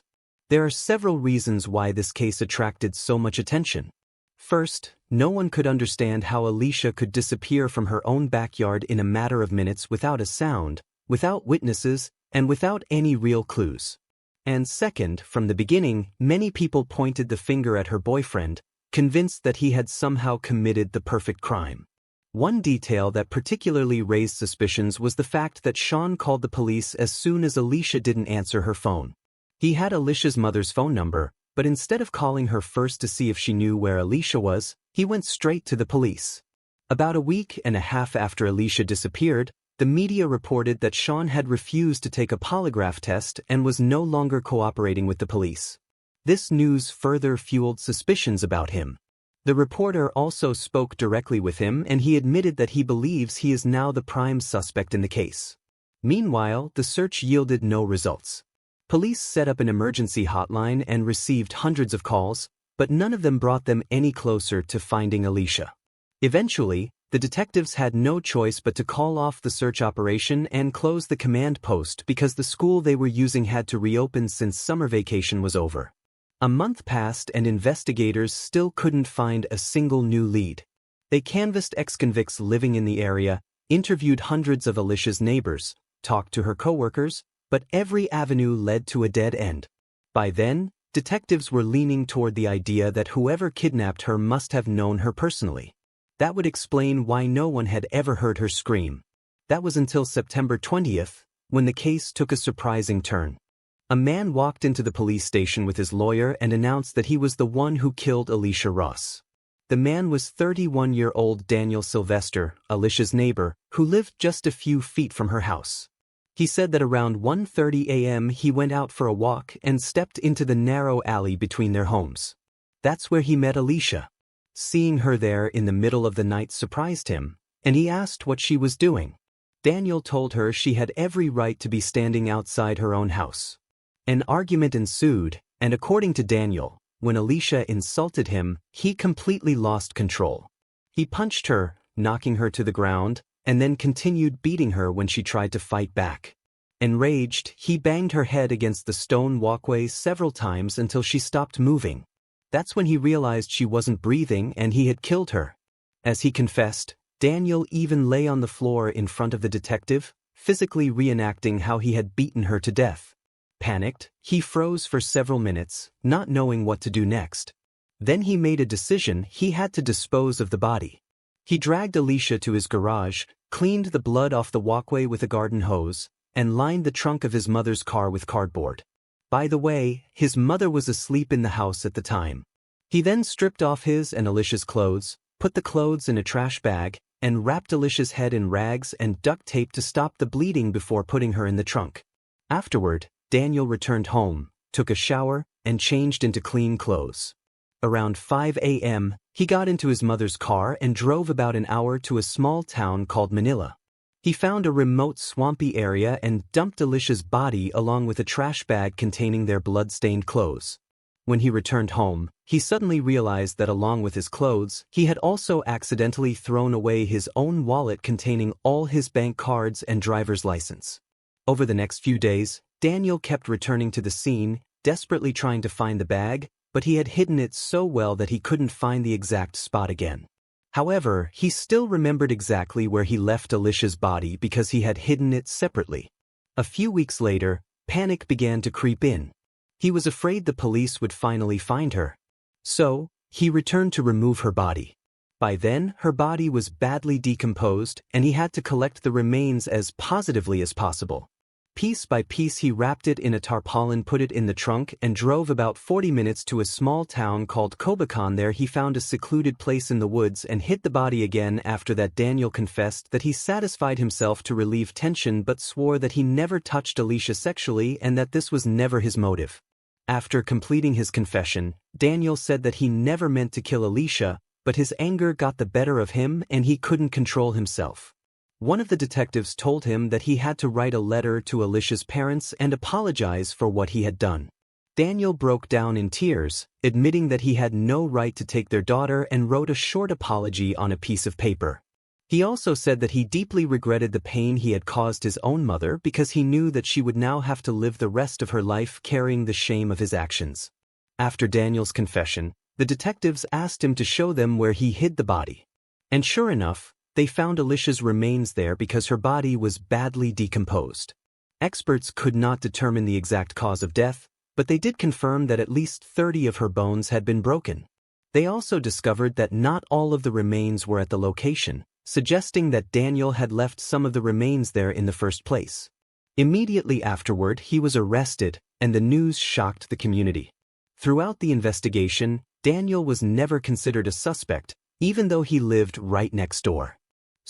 There are several reasons why this case attracted so much attention. First, no one could understand how Alicia could disappear from her own backyard in a matter of minutes without a sound, without witnesses, and without any real clues. And second, from the beginning, many people pointed the finger at her boyfriend, convinced that he had somehow committed the perfect crime. One detail that particularly raised suspicions was the fact that Sean called the police as soon as Alicia didn't answer her phone. He had Alicia's mother's phone number, but instead of calling her first to see if she knew where Alicia was, he went straight to the police. About a week and a half after Alicia disappeared, the media reported that Sean had refused to take a polygraph test and was no longer cooperating with the police. This news further fueled suspicions about him. The reporter also spoke directly with him, and he admitted that he believes he is now the prime suspect in the case. Meanwhile, the search yielded no results. Police set up an emergency hotline and received hundreds of calls, but none of them brought them any closer to finding Alicia. Eventually, the detectives had no choice but to call off the search operation and close the command post because the school they were using had to reopen since summer vacation was over. A month passed and investigators still couldn't find a single new lead. They canvassed ex-convicts living in the area, interviewed hundreds of Alicia's neighbors, talked to her coworkers, but every avenue led to a dead end. By then, detectives were leaning toward the idea that whoever kidnapped her must have known her personally. That would explain why no one had ever heard her scream. That was until September 20th, when the case took a surprising turn. A man walked into the police station with his lawyer and announced that he was the one who killed Alicia Ross. The man was 31-year-old Daniel Sylvester, Alicia's neighbor, who lived just a few feet from her house. He said that around 1:30 a.m. he went out for a walk and stepped into the narrow alley between their homes. That's where he met Alicia. Seeing her there in the middle of the night surprised him, and he asked what she was doing. Daniel told her she had every right to be standing outside her own house. An argument ensued, and according to Daniel, when Alicia insulted him, he completely lost control. He punched her, knocking her to the ground, and then continued beating her when she tried to fight back. Enraged, he banged her head against the stone walkway several times until she stopped moving. That's when he realized she wasn't breathing and he had killed her. As he confessed, Daniel even lay on the floor in front of the detective, physically reenacting how he had beaten her to death. Panicked, he froze for several minutes, not knowing what to do next. Then he made a decision: he had to dispose of the body. He dragged Alicia to his garage, cleaned the blood off the walkway with a garden hose, and lined the trunk of his mother's car with cardboard. By the way, his mother was asleep in the house at the time. He then stripped off his and Alicia's clothes, put the clothes in a trash bag, and wrapped Alicia's head in rags and duct tape to stop the bleeding before putting her in the trunk. Afterward, Daniel returned home, took a shower, and changed into clean clothes. Around 5 a.m., he got into his mother's car and drove about an hour to a small town called Manila. He found a remote swampy area and dumped Alicia's body along with a trash bag containing their blood-stained clothes. When he returned home, he suddenly realized that along with his clothes, he had also accidentally thrown away his own wallet containing all his bank cards and driver's license. Over the next few days, Daniel kept returning to the scene, desperately trying to find the bag, but he had hidden it so well that he couldn't find the exact spot again. However, he still remembered exactly where he left Alicia's body because he had hidden it separately. A few weeks later, panic began to creep in. He was afraid the police would finally find her. So, he returned to remove her body. By then, her body was badly decomposed, and he had to collect the remains as positively as possible. Piece by piece he wrapped it in a tarpaulin, put it in the trunk, and drove about 40 minutes to a small town called Cobacan. There he found a secluded place in the woods and hid the body again. After that, Daniel confessed that he satisfied himself to relieve tension but swore that he never touched Alicia sexually and that this was never his motive. After completing his confession, Daniel said that he never meant to kill Alicia, but his anger got the better of him and he couldn't control himself. One of the detectives told him that he had to write a letter to Alicia's parents and apologize for what he had done. Daniel broke down in tears, admitting that he had no right to take their daughter, and wrote a short apology on a piece of paper. He also said that he deeply regretted the pain he had caused his own mother because he knew that she would now have to live the rest of her life carrying the shame of his actions. After Daniel's confession, the detectives asked him to show them where he hid the body. And sure enough, they found Alicia's remains there because her body was badly decomposed. Experts could not determine the exact cause of death, but they did confirm that at least 30 of her bones had been broken. They also discovered that not all of the remains were at the location, suggesting that Daniel had left some of the remains there in the first place. Immediately afterward, he was arrested, and the news shocked the community. Throughout the investigation, Daniel was never considered a suspect, even though he lived right next door.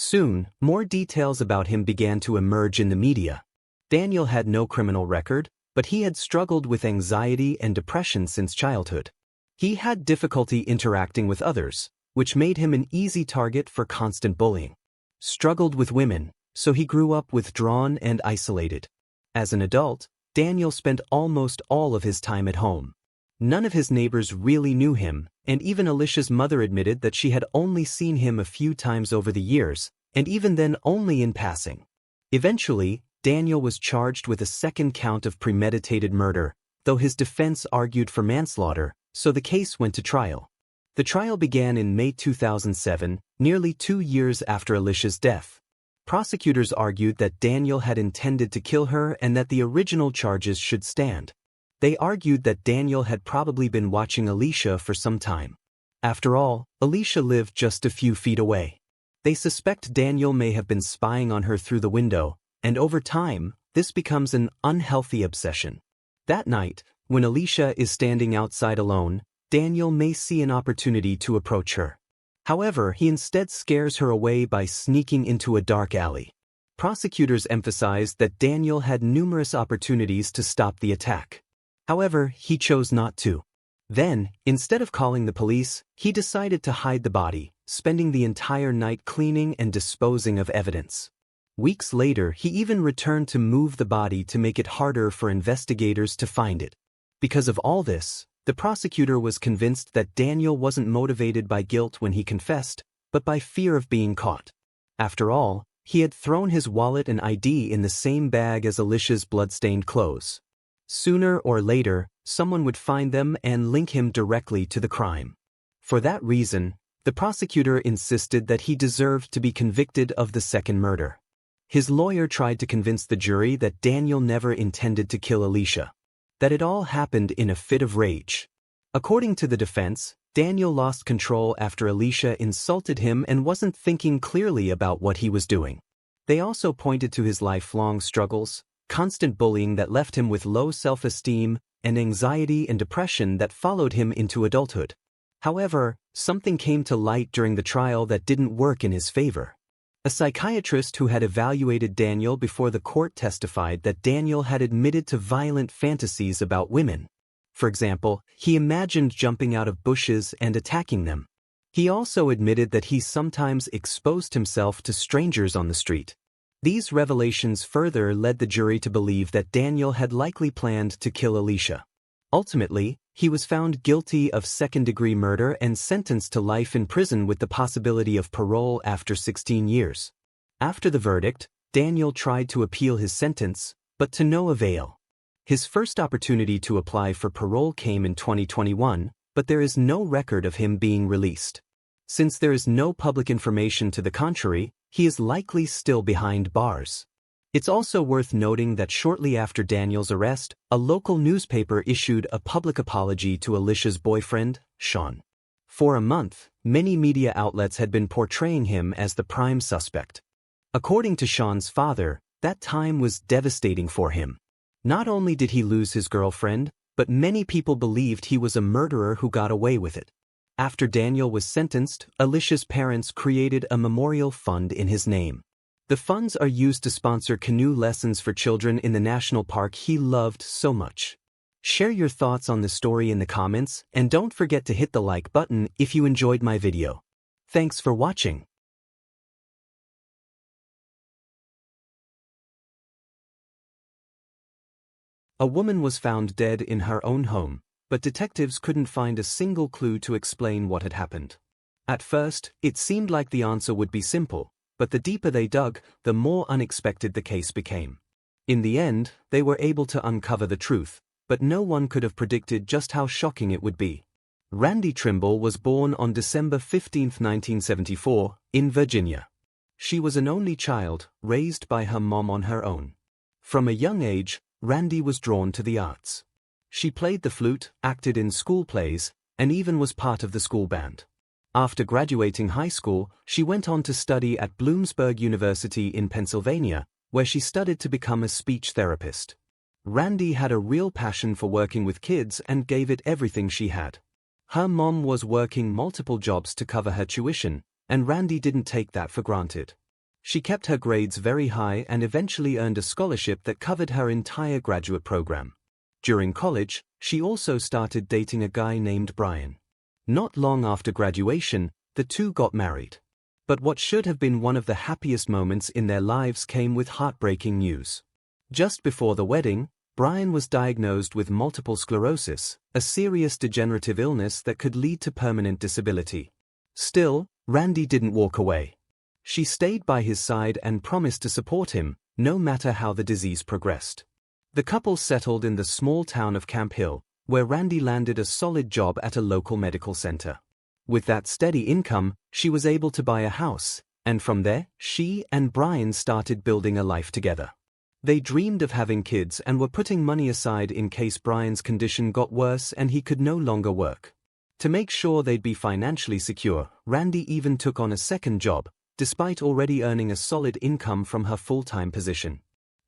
Soon, more details about him began to emerge in the media. Daniel had no criminal record, but he had struggled with anxiety and depression since childhood. He had difficulty interacting with others, which made him an easy target for constant bullying. Struggled with women, so he grew up withdrawn and isolated. As an adult, Daniel spent almost all of his time at home. None of his neighbors really knew him, and even Alicia's mother admitted that she had only seen him a few times over the years, and even then only in passing. Eventually, Daniel was charged with a second count of premeditated murder, though his defense argued for manslaughter, so the case went to trial. The trial began in May 2007, nearly 2 years after Alicia's death. Prosecutors argued that Daniel had intended to kill her and that the original charges should stand. They argued that Daniel had probably been watching Alicia for some time. After all, Alicia lived just a few feet away. They suspect Daniel may have been spying on her through the window, and over time, this becomes an unhealthy obsession. That night, when Alicia is standing outside alone, Daniel may see an opportunity to approach her. However, he instead scares her away by sneaking into a dark alley. Prosecutors emphasized that Daniel had numerous opportunities to stop the attack. However, he chose not to. Then, instead of calling the police, he decided to hide the body, spending the entire night cleaning and disposing of evidence. Weeks later, he even returned to move the body to make it harder for investigators to find it. Because of all this, the prosecutor was convinced that Daniel wasn't motivated by guilt when he confessed, but by fear of being caught. After all, he had thrown his wallet and ID in the same bag as Alicia's blood-stained clothes. Sooner or later, someone would find them and link him directly to the crime. For that reason, the prosecutor insisted that he deserved to be convicted of the second murder. His lawyer tried to convince the jury that Daniel never intended to kill Alicia, that it all happened in a fit of rage. According to the defense, Daniel lost control after Alicia insulted him and wasn't thinking clearly about what he was doing. They also pointed to his lifelong struggles, constant bullying that left him with low self-esteem, and anxiety and depression that followed him into adulthood. However, something came to light during the trial that didn't work in his favor. A psychiatrist who had evaluated Daniel before the court testified that Daniel had admitted to violent fantasies about women. For example, he imagined jumping out of bushes and attacking them. He also admitted that he sometimes exposed himself to strangers on the street. These revelations further led the jury to believe that Daniel had likely planned to kill Alicia. Ultimately, he was found guilty of second-degree murder and sentenced to life in prison with the possibility of parole after 16 years. After the verdict, Daniel tried to appeal his sentence, but to no avail. His first opportunity to apply for parole came in 2021, but there is no record of him being released. Since there is no public information to the contrary, he is likely still behind bars. It's also worth noting that shortly after Daniel's arrest, a local newspaper issued a public apology to Alicia's boyfriend, Sean. For a month, many media outlets had been portraying him as the prime suspect. According to Sean's father, that time was devastating for him. Not only did he lose his girlfriend, but many people believed he was a murderer who got away with it. After Daniel was sentenced, Alicia's parents created a memorial fund in his name. The funds are used to sponsor canoe lessons for children in the national park he loved so much. Share your thoughts on the story in the comments, and don't forget to hit the like button if you enjoyed my video. Thanks for watching. A woman was found dead in her own home, but detectives couldn't find a single clue to explain what had happened. At first, it seemed like the answer would be simple, but the deeper they dug, the more unexpected the case became. In the end, they were able to uncover the truth, but no one could have predicted just how shocking it would be. Randy Trimble was born on December 15, 1974, in Virginia. She was an only child, raised by her mom on her own. From a young age, Randy was drawn to the arts. She played the flute, acted in school plays, and even was part of the school band. After graduating high school, she went on to study at Bloomsburg University in Pennsylvania, where she studied to become a speech therapist. Randy had a real passion for working with kids and gave it everything she had. Her mom was working multiple jobs to cover her tuition, and Randy didn't take that for granted. She kept her grades very high and eventually earned a scholarship that covered her entire graduate program. During college, she also started dating a guy named Brian. Not long after graduation, the two got married. But what should have been one of the happiest moments in their lives came with heartbreaking news. Just before the wedding, Brian was diagnosed with multiple sclerosis, a serious degenerative illness that could lead to permanent disability. Still, Randy didn't walk away. She stayed by his side and promised to support him, no matter how the disease progressed. The couple settled in the small town of Camp Hill, where Randy landed a solid job at a local medical center. With that steady income, she was able to buy a house, and from there, she and Brian started building a life together. They dreamed of having kids and were putting money aside in case Brian's condition got worse and he could no longer work. To make sure they'd be financially secure, Randy even took on a second job, despite already earning a solid income from her full-time position.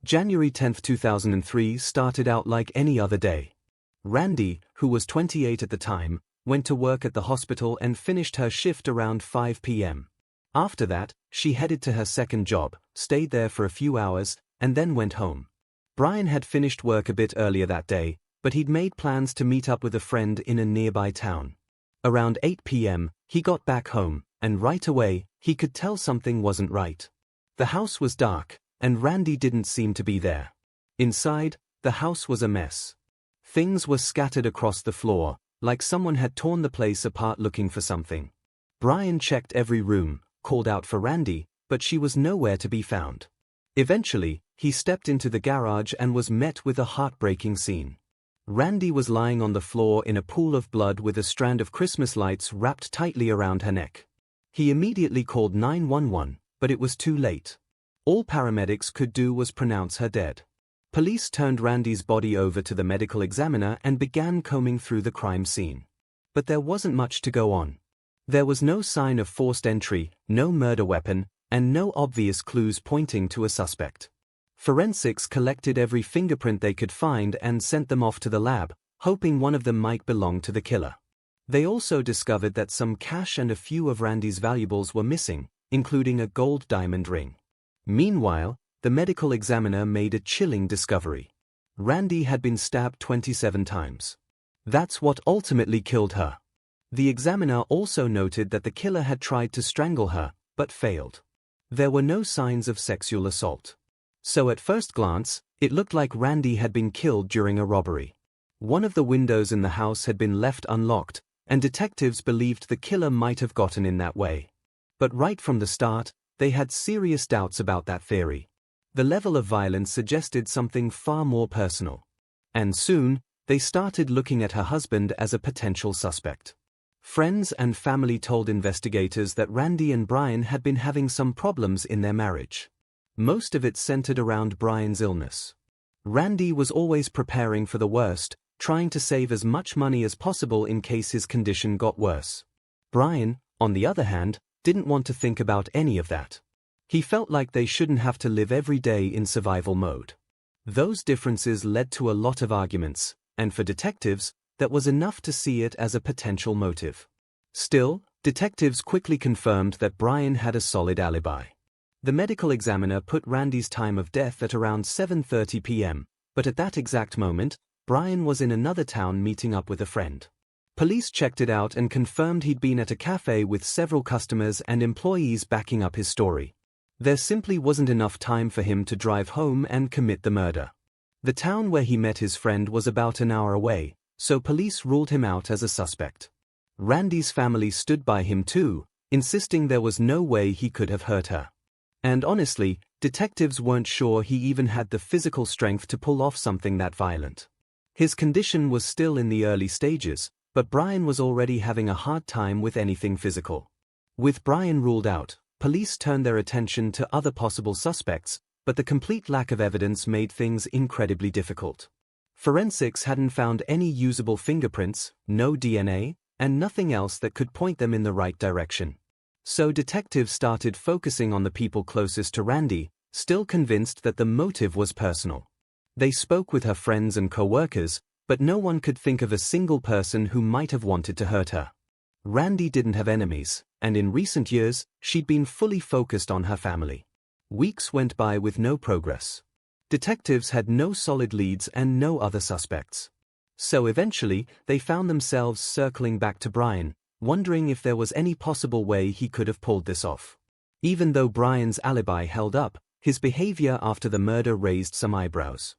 January 10, 2003 started out like any other day. Randy, who was 28 at the time, went to work at the hospital and finished her shift around 5 p.m. After that, she headed to her second job, stayed there for a few hours, and then went home. Brian had finished work a bit earlier that day, but he'd made plans to meet up with a friend in a nearby town. Around 8 p.m., he got back home, and right away, he could tell something wasn't right. The house was dark, and Randy didn't seem to be there. Inside, the house was a mess. Things were scattered across the floor, like someone had torn the place apart looking for something. Brian checked every room, called out for Randy, but she was nowhere to be found. Eventually, he stepped into the garage and was met with a heartbreaking scene. Randy was lying on the floor in a pool of blood with a strand of Christmas lights wrapped tightly around her neck. He immediately called 911, but it was too late. All paramedics could do was pronounce her dead. Police turned Randy's body over to the medical examiner and began combing through the crime scene. But there wasn't much to go on. There was no sign of forced entry, no murder weapon, and no obvious clues pointing to a suspect. Forensics collected every fingerprint they could find and sent them off to the lab, hoping one of them might belong to the killer. They also discovered that some cash and a few of Randy's valuables were missing, including a gold diamond ring. Meanwhile, the medical examiner made a chilling discovery. Randy had been stabbed 27 times. That's what ultimately killed her. The examiner also noted that the killer had tried to strangle her, but failed. There were no signs of sexual assault. So at first glance, it looked like Randy had been killed during a robbery. One of the windows in the house had been left unlocked, and detectives believed the killer might have gotten in that way. But right from the start, they had serious doubts about that theory. The level of violence suggested something far more personal. And soon, they started looking at her husband as a potential suspect. Friends and family told investigators that Randy and Brian had been having some problems in their marriage. Most of it centered around Brian's illness. Randy was always preparing for the worst, trying to save as much money as possible in case his condition got worse. Brian, on the other hand, didn't want to think about any of that. He felt like they shouldn't have to live every day in survival mode. Those differences led to a lot of arguments, and for detectives, that was enough to see it as a potential motive. Still, detectives quickly confirmed that Brian had a solid alibi. The medical examiner put Randy's time of death at around 7:30 p.m., but at that exact moment, Brian was in another town meeting up with a friend. Police checked it out and confirmed he'd been at a cafe with several customers and employees backing up his story. There simply wasn't enough time for him to drive home and commit the murder. The town where he met his friend was about an hour away, so police ruled him out as a suspect. Randy's family stood by him too, insisting there was no way he could have hurt her. And honestly, detectives weren't sure he even had the physical strength to pull off something that violent. His condition was still in the early stages, but Brian was already having a hard time with anything physical. With Brian ruled out, police turned their attention to other possible suspects, but the complete lack of evidence made things incredibly difficult. Forensics hadn't found any usable fingerprints, no DNA, and nothing else that could point them in the right direction. So detectives started focusing on the people closest to Randy, still convinced that the motive was personal. They spoke with her friends and co-workers, but no one could think of a single person who might have wanted to hurt her. Randy didn't have enemies, and in recent years, she'd been fully focused on her family. Weeks went by with no progress. Detectives had no solid leads and no other suspects. So eventually, they found themselves circling back to Brian, wondering if there was any possible way he could have pulled this off. Even though Brian's alibi held up, his behavior after the murder raised some eyebrows.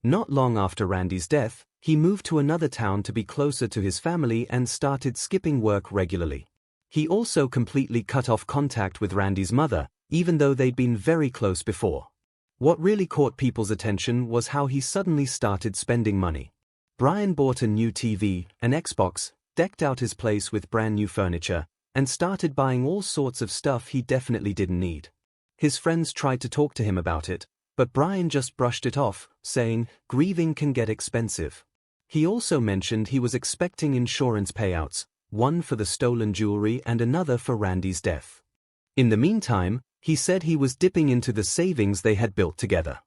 Not long after Randy's death, he moved to another town to be closer to his family and started skipping work regularly. He also completely cut off contact with Randy's mother, even though they'd been very close before. What really caught people's attention was how he suddenly started spending money. Brian bought a new TV, an Xbox, decked out his place with brand new furniture, and started buying all sorts of stuff he definitely didn't need. His friends tried to talk to him about it, but Brian just brushed it off, saying, "Grieving can get expensive." He also mentioned he was expecting insurance payouts, one for the stolen jewelry and another for Randy's death. In the meantime, he said he was dipping into the savings they had built together.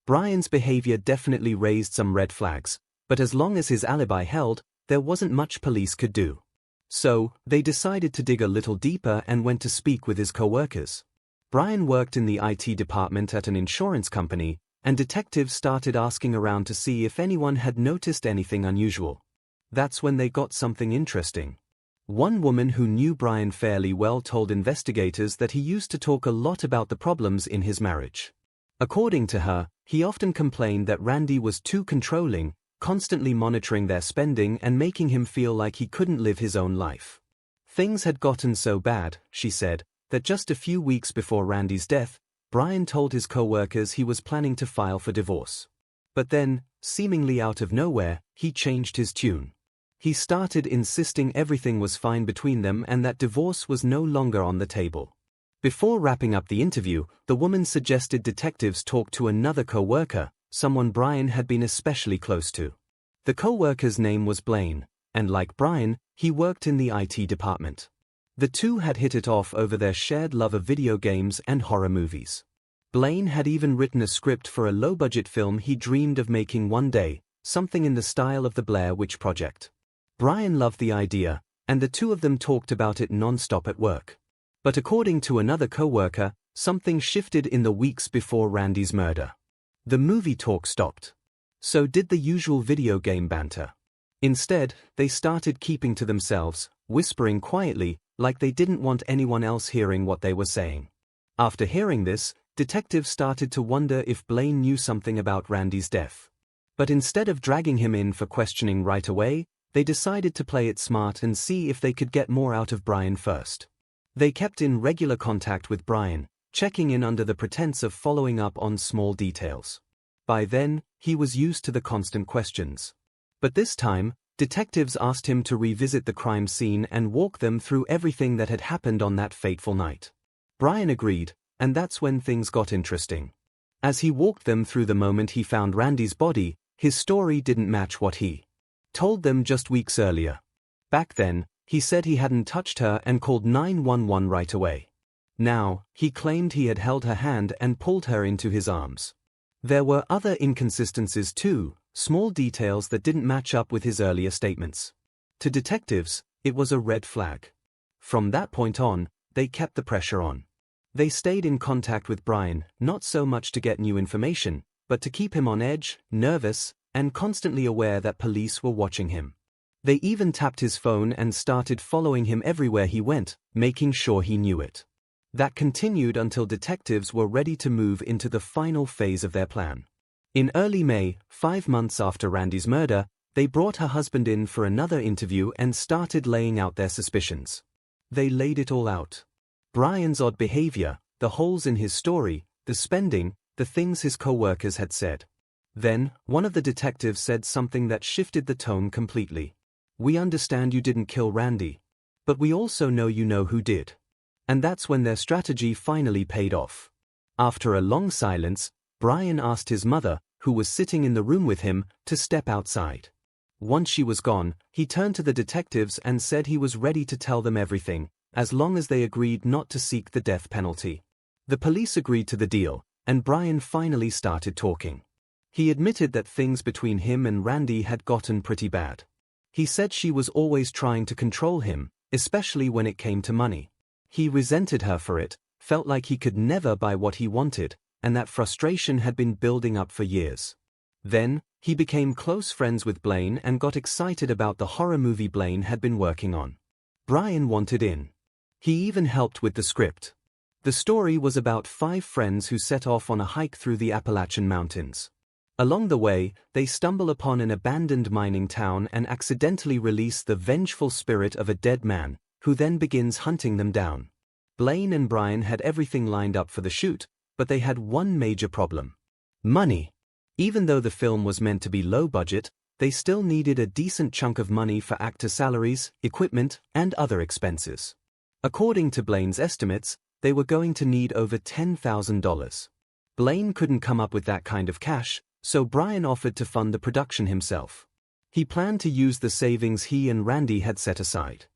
Brian's behavior definitely raised some red flags, but as long as his alibi held, there wasn't much police could do. So, they decided to dig a little deeper and went to speak with his co-workers. Brian worked in the IT department at an insurance company, and detectives started asking around to see if anyone had noticed anything unusual. That's when they got something interesting. One woman who knew Brian fairly well told investigators that he used to talk a lot about the problems in his marriage. According to her, he often complained that Randy was too controlling, constantly monitoring their spending and making him feel like he couldn't live his own life. Things had gotten so bad, she said, that just a few weeks before Randy's death, Brian told his co-workers he was planning to file for divorce. But then, seemingly out of nowhere, he changed his tune. He started insisting everything was fine between them and that divorce was no longer on the table. Before wrapping up the interview, the woman suggested detectives talk to another co-worker, someone Brian had been especially close to. The co-worker's name was Blaine, and like Brian, he worked in the IT department. The two had hit it off over their shared love of video games and horror movies. Blaine had even written a script for a low-budget film he dreamed of making one day, something in the style of the Blair Witch Project. Brian loved the idea, and the two of them talked about it non-stop at work. But according to another co-worker, something shifted in the weeks before Randy's murder. The movie talk stopped. So did the usual video game banter. Instead, they started keeping to themselves, whispering quietly, like they didn't want anyone else hearing what they were saying. After hearing this, detectives started to wonder if Blaine knew something about Randy's death. But instead of dragging him in for questioning right away, they decided to play it smart and see if they could get more out of Brian first. They kept in regular contact with Brian, checking in under the pretense of following up on small details. By then, he was used to the constant questions. But this time, detectives asked him to revisit the crime scene and walk them through everything that had happened on that fateful night. Brian agreed, and that's when things got interesting. As he walked them through the moment he found Randy's body, his story didn't match what he told them just weeks earlier. Back then, he said he hadn't touched her and called 911 right away. Now, he claimed he had held her hand and pulled her into his arms. There were other inconsistencies too, small details that didn't match up with his earlier statements. To detectives, it was a red flag. From that point on, they kept the pressure on. They stayed in contact with Brian, not so much to get new information, but to keep him on edge, nervous, and constantly aware that police were watching him. They even tapped his phone and started following him everywhere he went, making sure he knew it. That continued until detectives were ready to move into the final phase of their plan. In early May, 5 months after Randy's murder, they brought her husband in for another interview and started laying out their suspicions. They laid it all out. Brian's odd behavior, the holes in his story, the spending, the things his co-workers had said. Then, one of the detectives said something that shifted the tone completely. "We understand you didn't kill Randy. But we also know you know who did." And that's when their strategy finally paid off. After a long silence, Brian asked his mother, who was sitting in the room with him, to step outside. Once she was gone, he turned to the detectives and said he was ready to tell them everything, as long as they agreed not to seek the death penalty. The police agreed to the deal, and Brian finally started talking. He admitted that things between him and Randy had gotten pretty bad. He said she was always trying to control him, especially when it came to money. He resented her for it, felt like he could never buy what he wanted, and that frustration had been building up for years. Then, he became close friends with Blaine and got excited about the horror movie Blaine had been working on. Brian wanted in. He even helped with the script. The story was about 5 friends who set off on a hike through the Appalachian Mountains. Along the way, they stumble upon an abandoned mining town and accidentally release the vengeful spirit of a dead man, who then begins hunting them down. Blaine and Brian had everything lined up for the shoot, but they had one major problem: money. Even though the film was meant to be low budget, they still needed a decent chunk of money for actor salaries, equipment, and other expenses. According to Blaine's estimates, they were going to need over $10,000. Blaine couldn't come up with that kind of cash, so Brian offered to fund the production himself. He planned to use the savings he and Randy had set aside.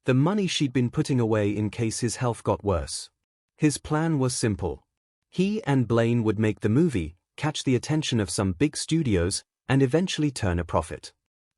The money she'd been putting away in case his health got worse. His plan was simple. He and Blaine would make the movie, catch the attention of some big studios, and eventually turn a profit.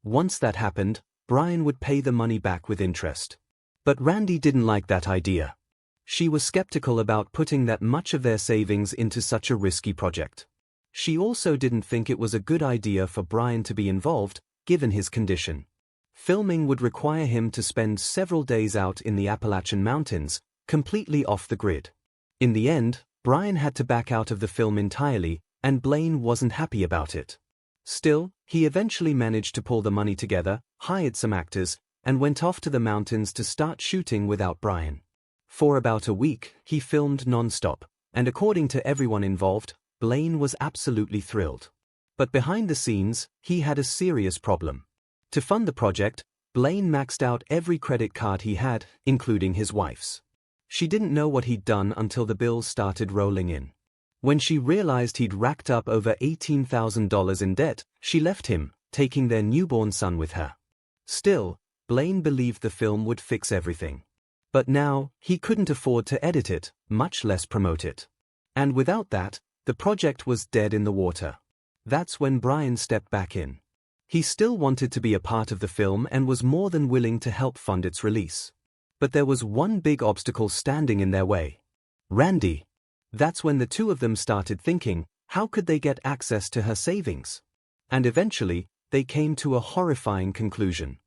Once that happened, Brian would pay the money back with interest. But Randy didn't like that idea. She was skeptical about putting that much of their savings into such a risky project. She also didn't think it was a good idea for Brian to be involved, given his condition. Filming would require him to spend several days out in the Appalachian Mountains, completely off the grid. In the end, Brian had to back out of the film entirely, and Blaine wasn't happy about it. Still, he eventually managed to pull the money together, hired some actors, and went off to the mountains to start shooting without Brian. For about a week, he filmed non-stop, and according to everyone involved, Blaine was absolutely thrilled. But behind the scenes, he had a serious problem. To fund the project, Blaine maxed out every credit card he had, including his wife's. She didn't know what he'd done until the bills started rolling in. When she realized he'd racked up over $18,000 in debt, she left him, taking their newborn son with her. Still, Blaine believed the film would fix everything. But now, he couldn't afford to edit it, much less promote it. And without that, the project was dead in the water. That's when Brian stepped back in. He still wanted to be a part of the film and was more than willing to help fund its release. But there was one big obstacle standing in their way: Randy. That's when the two of them started thinking, how could they get access to her savings? And eventually, they came to a horrifying conclusion.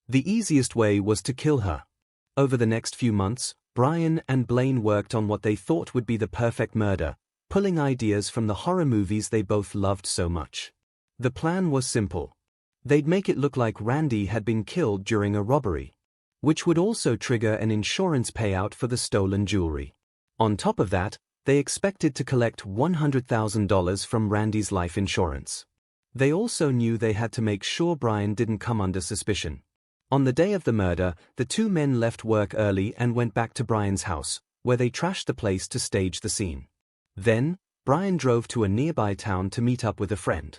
The easiest way was to kill her. Over the next few months, Brian and Blaine worked on what they thought would be the perfect murder, pulling ideas from the horror movies they both loved so much. The plan was simple. They'd make it look like Randy had been killed during a robbery, which would also trigger an insurance payout for the stolen jewelry. On top of that, they expected to collect $100,000 from Randy's life insurance. They also knew they had to make sure Brian didn't come under suspicion. On the day of the murder, the two men left work early and went back to Brian's house, where they trashed the place to stage the scene. Then, Brian drove to a nearby town to meet up with a friend,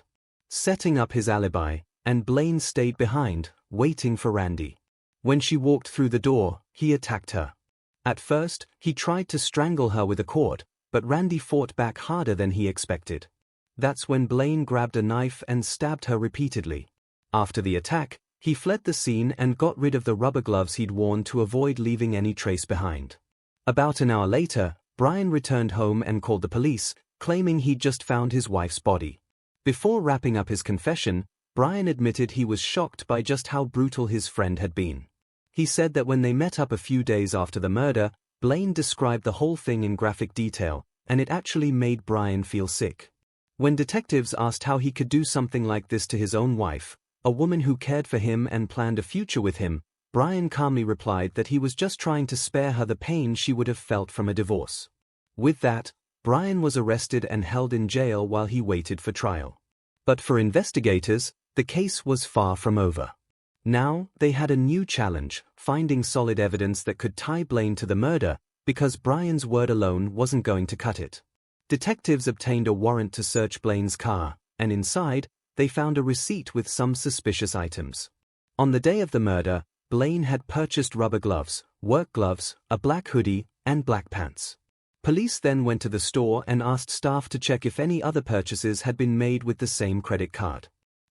setting up his alibi, and Blaine stayed behind, waiting for Randy. When she walked through the door, he attacked her. At first, he tried to strangle her with a cord, but Randy fought back harder than he expected. That's when Blaine grabbed a knife and stabbed her repeatedly. After the attack, he fled the scene and got rid of the rubber gloves he'd worn to avoid leaving any trace behind. About an hour later, Brian returned home and called the police, claiming he'd just found his wife's body. Before wrapping up his confession, Brian admitted he was shocked by just how brutal his friend had been. He said that when they met up a few days after the murder, Blaine described the whole thing in graphic detail, and it actually made Brian feel sick. When detectives asked how he could do something like this to his own wife, a woman who cared for him and planned a future with him, Brian calmly replied that he was just trying to spare her the pain she would have felt from a divorce. With that, Brian was arrested and held in jail while he waited for trial. But for investigators, the case was far from over. Now, they had a new challenge, finding solid evidence that could tie Blaine to the murder, because Brian's word alone wasn't going to cut it. Detectives obtained a warrant to search Blaine's car, and inside, they found a receipt with some suspicious items. On the day of the murder, Blaine had purchased rubber gloves, work gloves, a black hoodie, and black pants. Police then went to the store and asked staff to check if any other purchases had been made with the same credit card.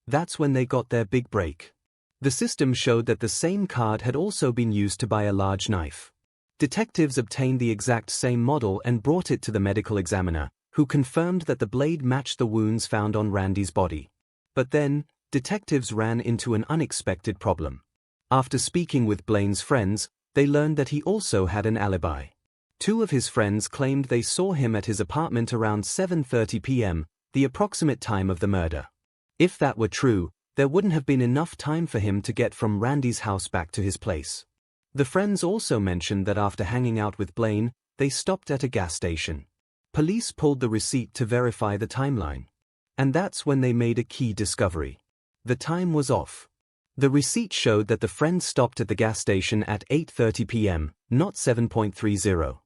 That's when they got their big break. The system showed that the same card had also been used to buy a large knife. Detectives obtained the exact same model and brought it to the medical examiner, who confirmed that the blade matched the wounds found on Randy's body. But then, detectives ran into an unexpected problem. After speaking with Blaine's friends, they learned that he also had an alibi. Two of his friends claimed they saw him at his apartment around 7:30 p.m., the approximate time of the murder. If that were true, there wouldn't have been enough time for him to get from Randy's house back to his place. The friends also mentioned that after hanging out with Blaine, they stopped at a gas station. Police pulled the receipt to verify the timeline. And that's when they made a key discovery. The time was off. The receipt showed that the friends stopped at the gas station at 8:30 p.m., not 7:30.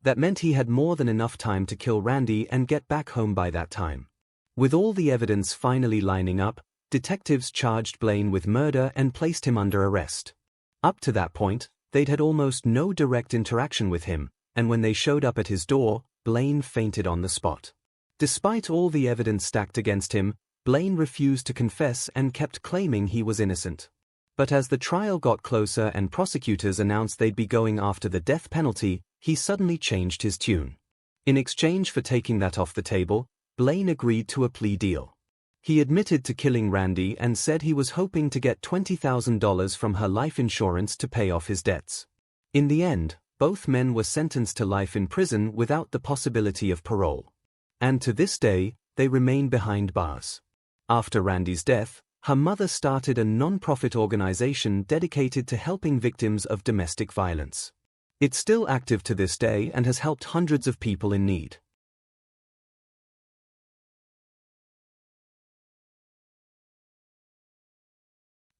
That meant he had more than enough time to kill Randy and get back home by that time. With all the evidence finally lining up, detectives charged Blaine with murder and placed him under arrest. Up to that point, they'd had almost no direct interaction with him, and when they showed up at his door, Blaine fainted on the spot. Despite all the evidence stacked against him, Blaine refused to confess and kept claiming he was innocent. But as the trial got closer and prosecutors announced they'd be going after the death penalty, he suddenly changed his tune. In exchange for taking that off the table, Blaine agreed to a plea deal. He admitted to killing Randy and said he was hoping to get $20,000 from her life insurance to pay off his debts. In the end, both men were sentenced to life in prison without the possibility of parole. And to this day, they remain behind bars. After Randy's death, her mother started a non-profit organization dedicated to helping victims of domestic violence. It's still active to this day and has helped hundreds of people in need.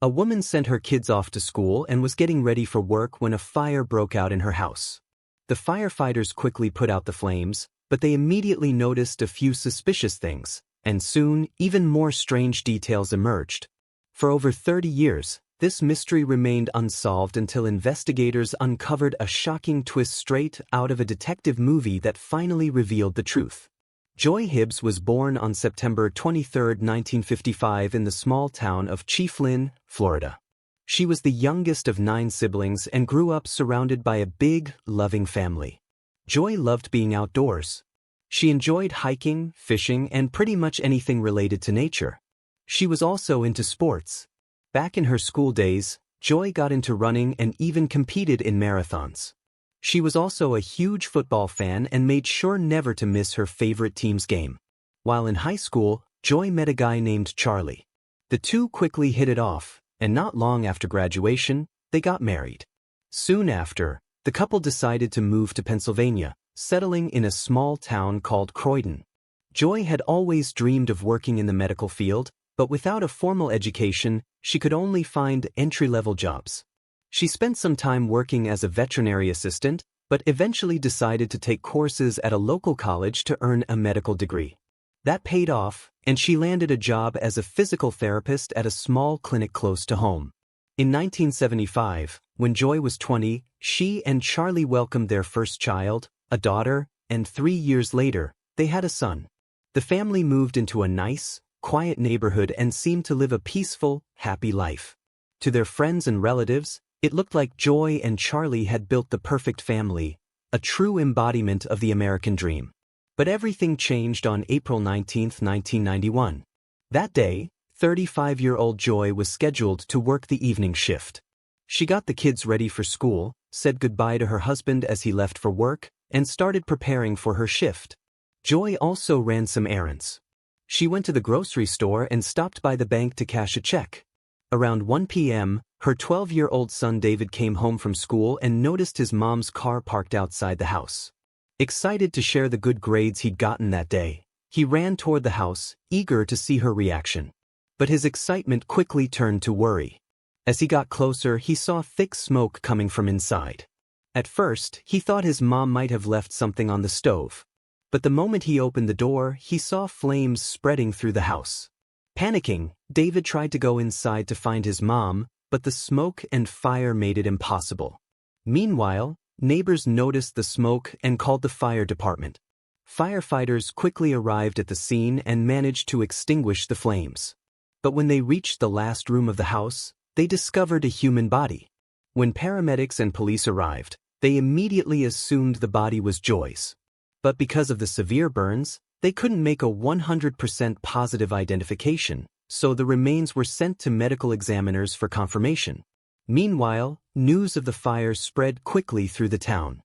A woman sent her kids off to school and was getting ready for work when a fire broke out in her house. The firefighters quickly put out the flames, but they immediately noticed a few suspicious things, and soon even more strange details emerged. For over 30 years, this mystery remained unsolved until investigators uncovered a shocking twist straight out of a detective movie that finally revealed the truth. Joy Hibbs was born on September 23, 1955 in the small town of Chieflin, Florida. She was the youngest of 9 siblings and grew up surrounded by a big, loving family. Joy loved being outdoors. She enjoyed hiking, fishing, and pretty much anything related to nature. She was also into sports. Back in her school days, Joy got into running and even competed in marathons. She was also a huge football fan and made sure never to miss her favorite team's game. While in high school, Joy met a guy named Charlie. The two quickly hit it off, and not long after graduation, they got married. Soon after, the couple decided to move to Pennsylvania, settling in a small town called Croydon. Joy had always dreamed of working in the medical field, but without a formal education, she could only find entry-level jobs. She spent some time working as a veterinary assistant, but eventually decided to take courses at a local college to earn a medical degree. That paid off, and she landed a job as a physical therapist at a small clinic close to home. In 1975, when Joy was 20, she and Charlie welcomed their first child, a daughter, and 3 years later, they had a son. The family moved into a nice, quiet neighborhood and seemed to live a peaceful, happy life. To their friends and relatives, it looked like Joy and Charlie had built the perfect family, a true embodiment of the American dream. But everything changed on April 19, 1991. That day, 35-year-old Joy was scheduled to work the evening shift. She got the kids ready for school, said goodbye to her husband as he left for work, and started preparing for her shift. Joy also ran some errands. She went to the grocery store and stopped by the bank to cash a check. Around 1 p.m., her 12-year-old son David came home from school and noticed his mom's car parked outside the house. Excited to share the good grades he'd gotten that day, he ran toward the house, eager to see her reaction. But his excitement quickly turned to worry. As he got closer, he saw thick smoke coming from inside. At first, he thought his mom might have left something on the stove. But the moment he opened the door, he saw flames spreading through the house. Panicking, David tried to go inside to find his mom, but the smoke and fire made it impossible. Meanwhile, neighbors noticed the smoke and called the fire department. Firefighters quickly arrived at the scene and managed to extinguish the flames. But when they reached the last room of the house, they discovered a human body. When paramedics and police arrived, they immediately assumed the body was Joy's. But because of the severe burns, They couldn't make a 100% positive identification, so the remains were sent to medical examiners for confirmation. Meanwhile, news of the fire spread quickly through the town.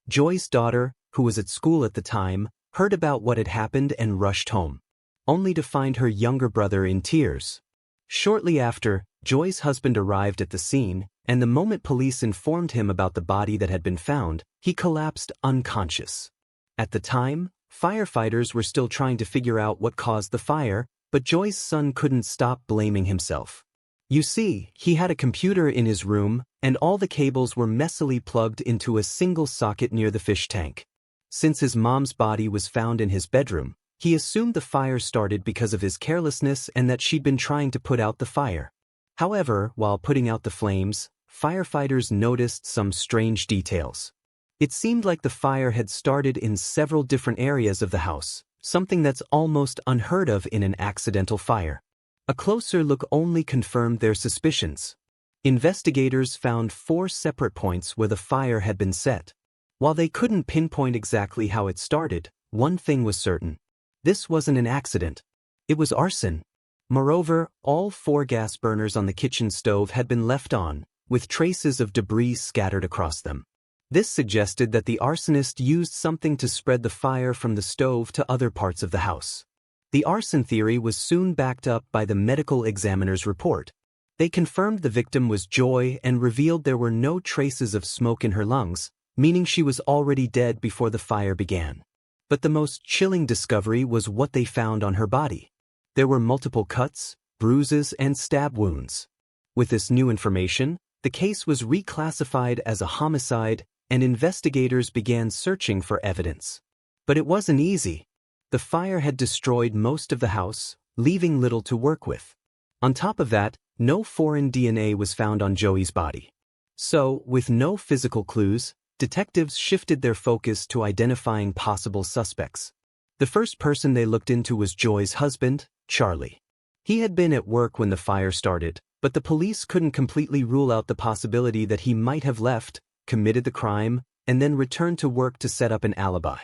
Joy's daughter, who was at school at the time, heard about what had happened and rushed home, only to find her younger brother in tears. Shortly after, Joy's husband arrived at the scene, and the moment police informed him about the body that had been found, he collapsed unconscious. At the time, firefighters were still trying to figure out what caused the fire, but Joy's son couldn't stop blaming himself. You see, he had a computer in his room, and all the cables were messily plugged into a single socket near the fish tank. Since his mom's body was found in his bedroom, he assumed the fire started because of his carelessness and that she'd been trying to put out the fire. However, while putting out the flames, firefighters noticed some strange details. It seemed like the fire had started in several different areas of the house, something that's almost unheard of in an accidental fire. A closer look only confirmed their suspicions. Investigators found 4 separate points where the fire had been set. While they couldn't pinpoint exactly how it started, one thing was certain. This wasn't an accident. It was arson. Moreover, all 4 gas burners on the kitchen stove had been left on, with traces of debris scattered across them. This suggested that the arsonist used something to spread the fire from the stove to other parts of the house. The arson theory was soon backed up by the medical examiner's report. They confirmed the victim was Joy and revealed there were no traces of smoke in her lungs, meaning she was already dead before the fire began. But the most chilling discovery was what they found on her body. There were multiple cuts, bruises, and stab wounds. With this new information, the case was reclassified as a homicide, and investigators began searching for evidence. But it wasn't easy. The fire had destroyed most of the house, leaving little to work with. On top of that, no foreign DNA was found on Joey's body. So, with no physical clues, detectives shifted their focus to identifying possible suspects. The first person they looked into was Joy's husband, Charlie. He had been at work when the fire started, but the police couldn't completely rule out the possibility that he might have left, committed the crime, and then returned to work to set up an alibi.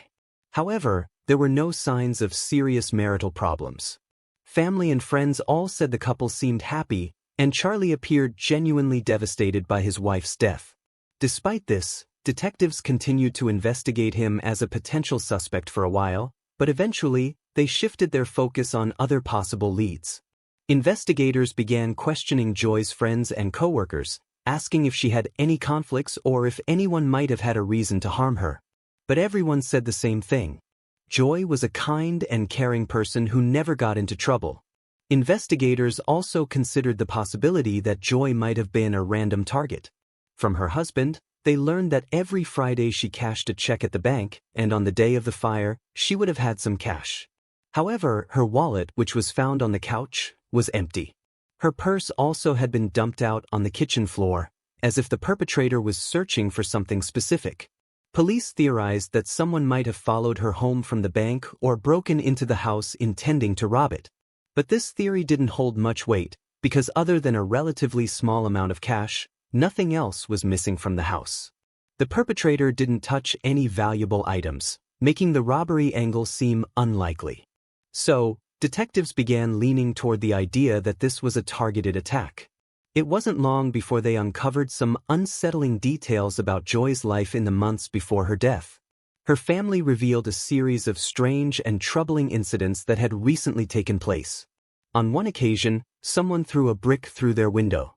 However, there were no signs of serious marital problems. Family and friends all said the couple seemed happy, and Charlie appeared genuinely devastated by his wife's death. Despite this, detectives continued to investigate him as a potential suspect for a while, but eventually, they shifted their focus on other possible leads. Investigators began questioning Joy's friends and coworkers, asking if she had any conflicts or if anyone might have had a reason to harm her. But everyone said the same thing. Joy was a kind and caring person who never got into trouble. Investigators also considered the possibility that Joy might have been a random target. From her husband, they learned that every Friday she cashed a check at the bank, and on the day of the fire, she would have had some cash. However, her wallet, which was found on the couch, was empty. Her purse also had been dumped out on the kitchen floor, as if the perpetrator was searching for something specific. Police theorized that someone might have followed her home from the bank or broken into the house intending to rob it. But this theory didn't hold much weight, because other than a relatively small amount of cash, nothing else was missing from the house. The perpetrator didn't touch any valuable items, making the robbery angle seem unlikely. So, detectives began leaning toward the idea that this was a targeted attack. It wasn't long before they uncovered some unsettling details about Joy's life in the months before her death. Her family revealed a series of strange and troubling incidents that had recently taken place. On one occasion, someone threw a brick through their window.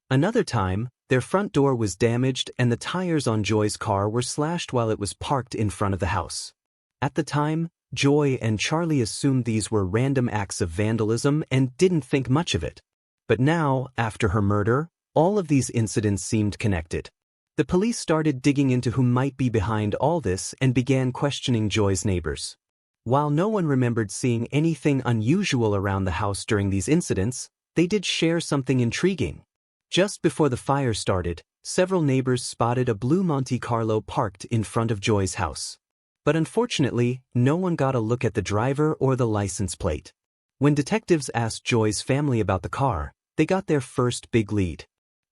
Another time, their front door was damaged and the tires on Joy's car were slashed while it was parked in front of the house. At the time, Joy and Charlie assumed these were random acts of vandalism and didn't think much of it. But now, after her murder, all of these incidents seemed connected. The police started digging into who might be behind all this and began questioning Joy's neighbors. While no one remembered seeing anything unusual around the house during these incidents, they did share something intriguing. Just before the fire started, several neighbors spotted a blue Monte Carlo parked in front of Joy's house. But unfortunately, no one got a look at the driver or the license plate. When detectives asked Joy's family about the car, they got their first big lead.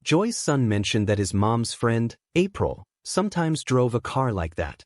Joy's son mentioned that his mom's friend, April, sometimes drove a car like that.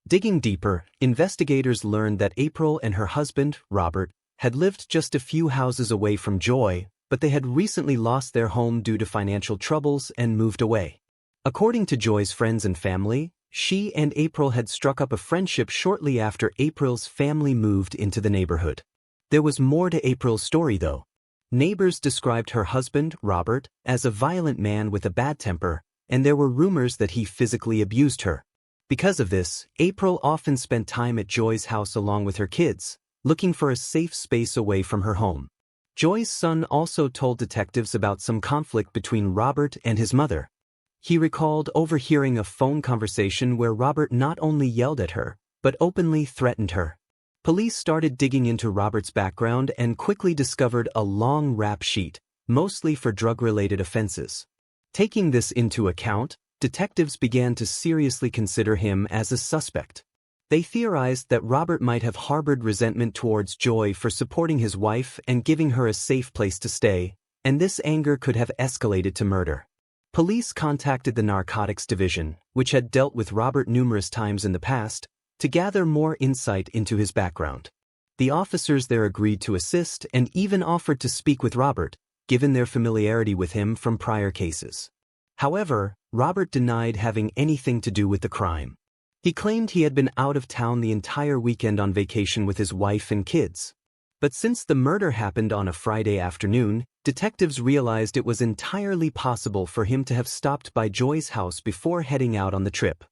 Digging deeper, investigators learned that April and her husband, Robert, had lived just a few houses away from Joy, but they had recently lost their home due to financial troubles and moved away. According to Joy's friends and family, she and April had struck up a friendship shortly after April's family moved into the neighborhood. There was more to April's story, though. Neighbors described her husband, Robert, as a violent man with a bad temper, and there were rumors that he physically abused her. Because of this, April often spent time at Joy's house along with her kids, looking for a safe space away from her home. Joy's son also told detectives about some conflict between Robert and his mother. He recalled overhearing a phone conversation where Robert not only yelled at her, but openly threatened her. Police started digging into Robert's background and quickly discovered a long rap sheet, mostly for drug-related offenses. Taking this into account, detectives began to seriously consider him as a suspect. They theorized that Robert might have harbored resentment towards Joy for supporting his wife and giving her a safe place to stay, and this anger could have escalated to murder. Police contacted the Narcotics Division, which had dealt with Robert numerous times in the past, to gather more insight into his background. The officers there agreed to assist and even offered to speak with Robert, given their familiarity with him from prior cases. However, Robert denied having anything to do with the crime. He claimed he had been out of town the entire weekend on vacation with his wife and kids. But since the murder happened on a Friday afternoon, detectives realized it was entirely possible for him to have stopped by Joy's house before heading out on the trip.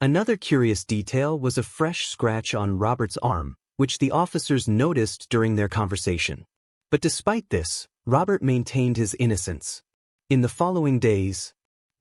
Another curious detail was a fresh scratch on Robert's arm, which the officers noticed during their conversation. But despite this, Robert maintained his innocence. In the following days,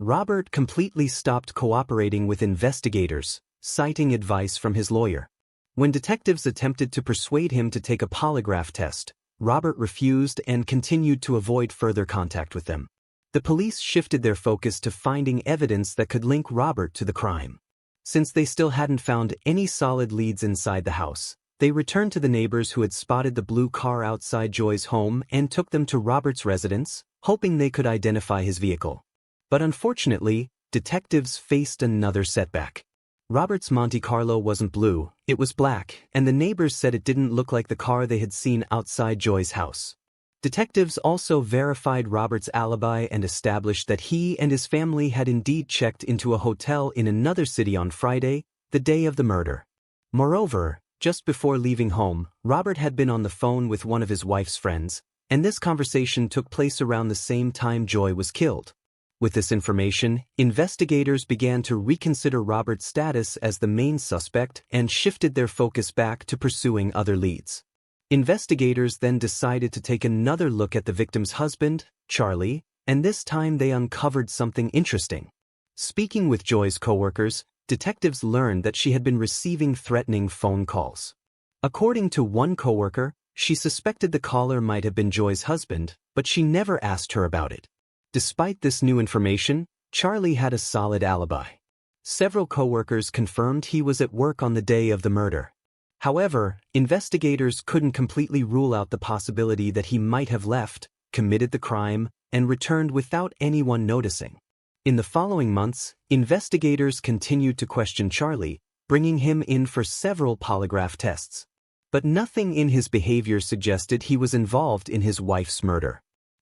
Robert completely stopped cooperating with investigators, citing advice from his lawyer. When detectives attempted to persuade him to take a polygraph test, Robert refused and continued to avoid further contact with them. The police shifted their focus to finding evidence that could link Robert to the crime. Since they still hadn't found any solid leads inside the house, they returned to the neighbors who had spotted the blue car outside Joy's home and took them to Robert's residence, hoping they could identify his vehicle. But unfortunately, detectives faced another setback. Robert's Monte Carlo wasn't blue, it was black, and the neighbors said it didn't look like the car they had seen outside Joy's house. Detectives also verified Robert's alibi and established that he and his family had indeed checked into a hotel in another city on Friday, the day of the murder. Moreover, just before leaving home, Robert had been on the phone with one of his wife's friends, and this conversation took place around the same time Joy was killed. With this information, investigators began to reconsider Robert's status as the main suspect and shifted their focus back to pursuing other leads. Investigators then decided to take another look at the victim's husband, Charlie, and this time they uncovered something interesting. Speaking with Joy's coworkers, detectives learned that she had been receiving threatening phone calls. According to one coworker, she suspected the caller might have been Joy's husband, but she never asked her about it. Despite this new information, Charlie had a solid alibi. Several coworkers confirmed he was at work on the day of the murder. However, investigators couldn't completely rule out the possibility that he might have left, committed the crime, and returned without anyone noticing. In the following months, investigators continued to question Charlie, bringing him in for several polygraph tests. But nothing in his behavior suggested he was involved in his wife's murder.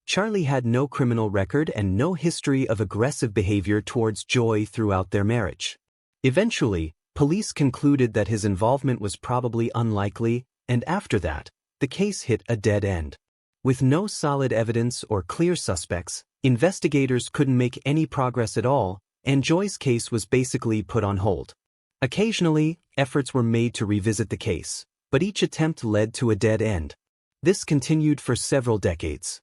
Charlie had no criminal record and no history of aggressive behavior towards Joy throughout their marriage. Eventually, police concluded that his involvement was probably unlikely, and after that, the case hit a dead end. With no solid evidence or clear suspects, investigators couldn't make any progress at all, and Joy's case was basically put on hold. Occasionally, efforts were made to revisit the case, but each attempt led to a dead end. This continued for several decades.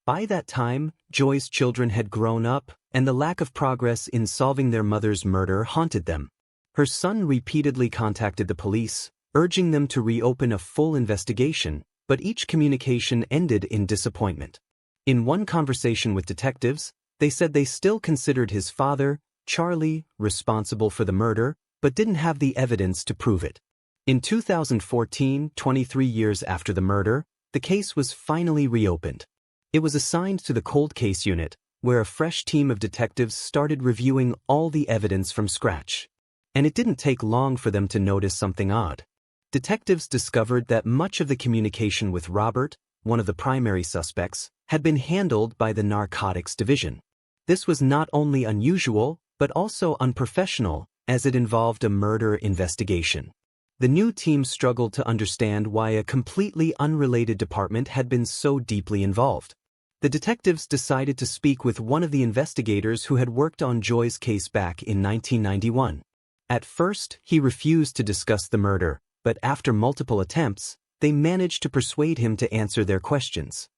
By that time, Joy's children had grown up, and the lack of progress in solving their mother's murder haunted them. Her son repeatedly contacted the police, urging them to reopen a full investigation, but each communication ended in disappointment. In one conversation with detectives, they said they still considered his father, Charlie, responsible for the murder, but didn't have the evidence to prove it. In 2014, 23 years after the murder, the case was finally reopened. It was assigned to the cold case unit, where a fresh team of detectives started reviewing all the evidence from scratch. And it didn't take long for them to notice something odd. Detectives discovered that much of the communication with Robert, one of the primary suspects, had been handled by the Narcotics Division. This was not only unusual, but also unprofessional, as it involved a murder investigation. The new team struggled to understand why a completely unrelated department had been so deeply involved. The detectives decided to speak with one of the investigators who had worked on Joy's case back in 1991. At first, he refused to discuss the murder, but after multiple attempts, they managed to persuade him to answer their questions.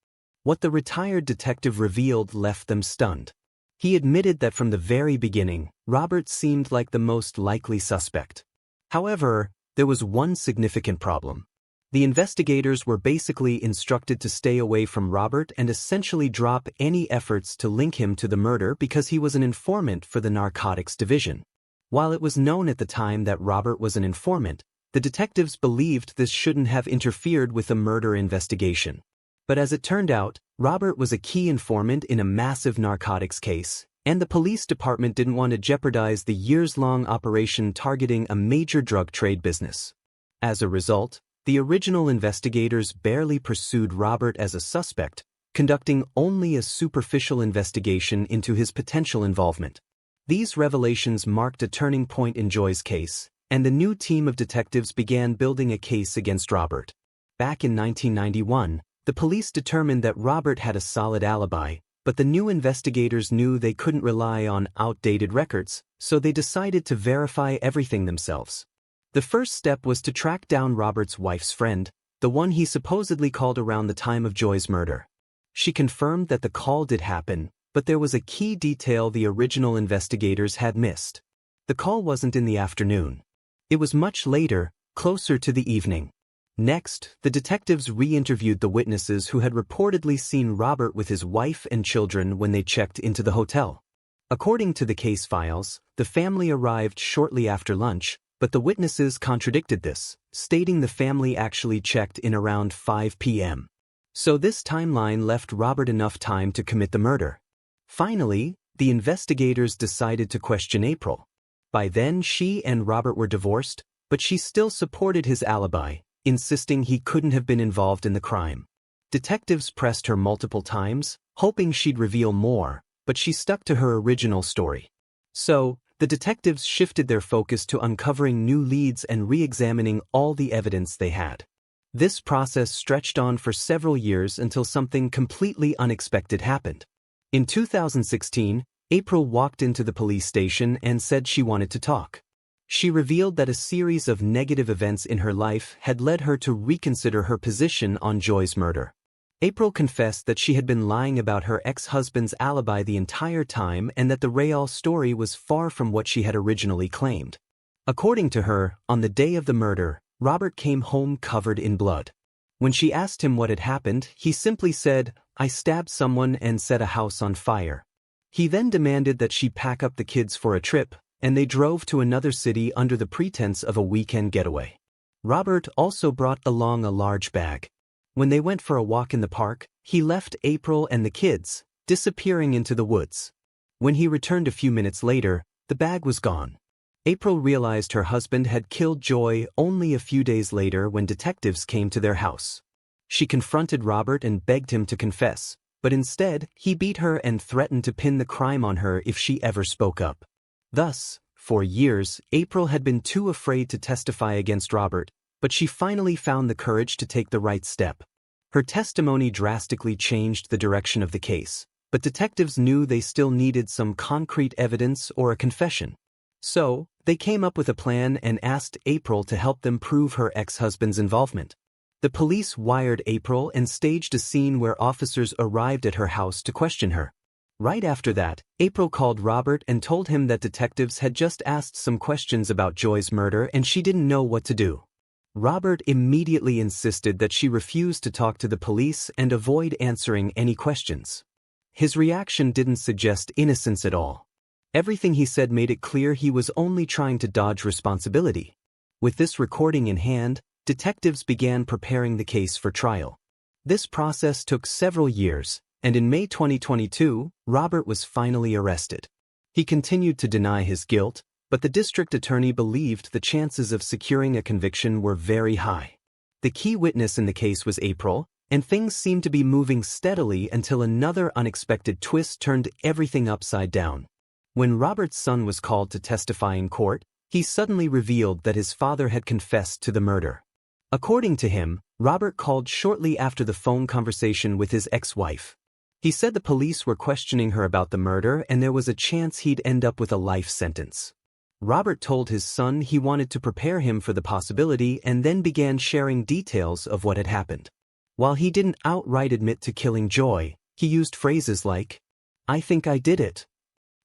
What the retired detective revealed left them stunned. He admitted that from the very beginning, Robert seemed like the most likely suspect. However, there was one significant problem. The investigators were basically instructed to stay away from Robert and essentially drop any efforts to link him to the murder because he was an informant for the Narcotics Division. While it was known at the time that Robert was an informant, the detectives believed this shouldn't have interfered with the murder investigation. But as it turned out, Robert was a key informant in a massive narcotics case, and the police department didn't want to jeopardize the years-long operation targeting a major drug trade business. As a result, the original investigators barely pursued Robert as a suspect, conducting only a superficial investigation into his potential involvement. These revelations marked a turning point in Joy's case, and the new team of detectives began building a case against Robert. Back in 1991, the police determined that Robert had a solid alibi, but the new investigators knew they couldn't rely on outdated records, so they decided to verify everything themselves. The first step was to track down Robert's wife's friend, the one he supposedly called around the time of Joy's murder. She confirmed that the call did happen, but there was a key detail the original investigators had missed. The call wasn't in the afternoon. It was much later, closer to the evening. Next, the detectives re-interviewed the witnesses who had reportedly seen Robert with his wife and children when they checked into the hotel. According to the case files, the family arrived shortly after lunch, but the witnesses contradicted this, stating the family actually checked in around 5 p.m. So this timeline left Robert enough time to commit the murder. Finally, the investigators decided to question April. By then, she and Robert were divorced, but she still supported his alibi, insisting he couldn't have been involved in the crime. Detectives pressed her multiple times, hoping she'd reveal more, but she stuck to her original story. So, the detectives shifted their focus to uncovering new leads and re-examining all the evidence they had. This process stretched on for several years until something completely unexpected happened. In 2016, April walked into the police station and said she wanted to talk. She revealed that a series of negative events in her life had led her to reconsider her position on Joy's murder. April confessed that she had been lying about her ex-husband's alibi the entire time and that the Rayal story was far from what she had originally claimed. According to her, on the day of the murder, Robert came home covered in blood. When she asked him what had happened, he simply said, "I stabbed someone and set a house on fire." He then demanded that she pack up the kids for a trip, and they drove to another city under the pretense of a weekend getaway. Robert also brought along a large bag. When they went for a walk in the park, he left April and the kids, disappearing into the woods. When he returned a few minutes later, the bag was gone. April realized her husband had killed Joy only a few days later when detectives came to their house. She confronted Robert and begged him to confess, but instead, he beat her and threatened to pin the crime on her if she ever spoke up. Thus, for years, April had been too afraid to testify against Robert, but she finally found the courage to take the right step. Her testimony drastically changed the direction of the case, but detectives knew they still needed some concrete evidence or a confession. So, they came up with a plan and asked April to help them prove her ex-husband's involvement. The police wired April and staged a scene where officers arrived at her house to question her. Right after that, April called Robert and told him that detectives had just asked some questions about Joy's murder and she didn't know what to do. Robert immediately insisted that she refuse to talk to the police and avoid answering any questions. His reaction didn't suggest innocence at all. Everything he said made it clear he was only trying to dodge responsibility. With this recording in hand, detectives began preparing the case for trial. This process took several years, and in May 2022, Robert was finally arrested. He continued to deny his guilt, but the district attorney believed the chances of securing a conviction were very high. The key witness in the case was April, and things seemed to be moving steadily until another unexpected twist turned everything upside down. When Robert's son was called to testify in court, he suddenly revealed that his father had confessed to the murder. According to him, Robert called shortly after the phone conversation with his ex-wife. He said the police were questioning her about the murder and there was a chance he'd end up with a life sentence. Robert told his son he wanted to prepare him for the possibility and then began sharing details of what had happened. While he didn't outright admit to killing Joy, he used phrases like, "I think I did it."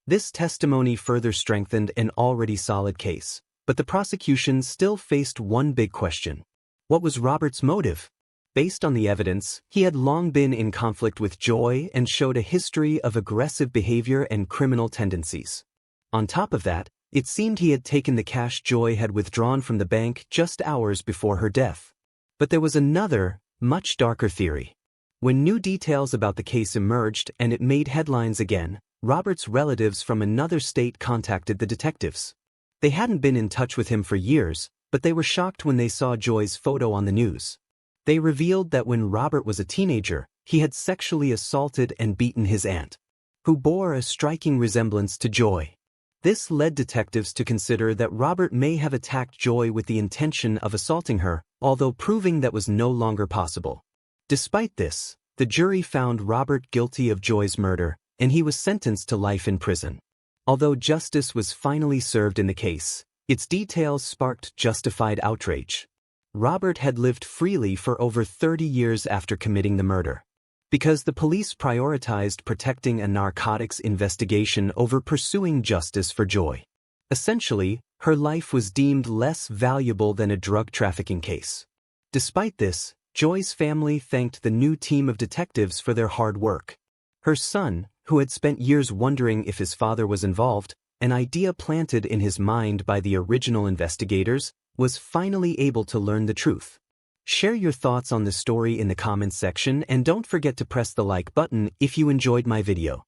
This testimony further strengthened an already solid case, but the prosecution still faced one big question. What was Robert's motive? Based on the evidence, he had long been in conflict with Joy and showed a history of aggressive behavior and criminal tendencies. On top of that, it seemed he had taken the cash Joy had withdrawn from the bank just hours before her death. But there was another, much darker theory. When new details about the case emerged and it made headlines again, Robert's relatives from another state contacted the detectives. They hadn't been in touch with him for years, but they were shocked when they saw Joy's photo on the news. They revealed that when Robert was a teenager, he had sexually assaulted and beaten his aunt, who bore a striking resemblance to Joy. This led detectives to consider that Robert may have attacked Joy with the intention of assaulting her, although proving that was no longer possible. Despite this, the jury found Robert guilty of Joy's murder, and he was sentenced to life in prison. Although justice was finally served in the case, its details sparked justified outrage. Robert had lived freely for over 30 years after committing the murder. Because the police prioritized protecting a narcotics investigation over pursuing justice for Joy. Essentially, her life was deemed less valuable than a drug trafficking case. Despite this, Joy's family thanked the new team of detectives for their hard work. Her son, who had spent years wondering if his father was involved, an idea planted in his mind by the original investigators, was finally able to learn the truth. Share your thoughts on the story in the comments section and don't forget to press the like button if you enjoyed my video.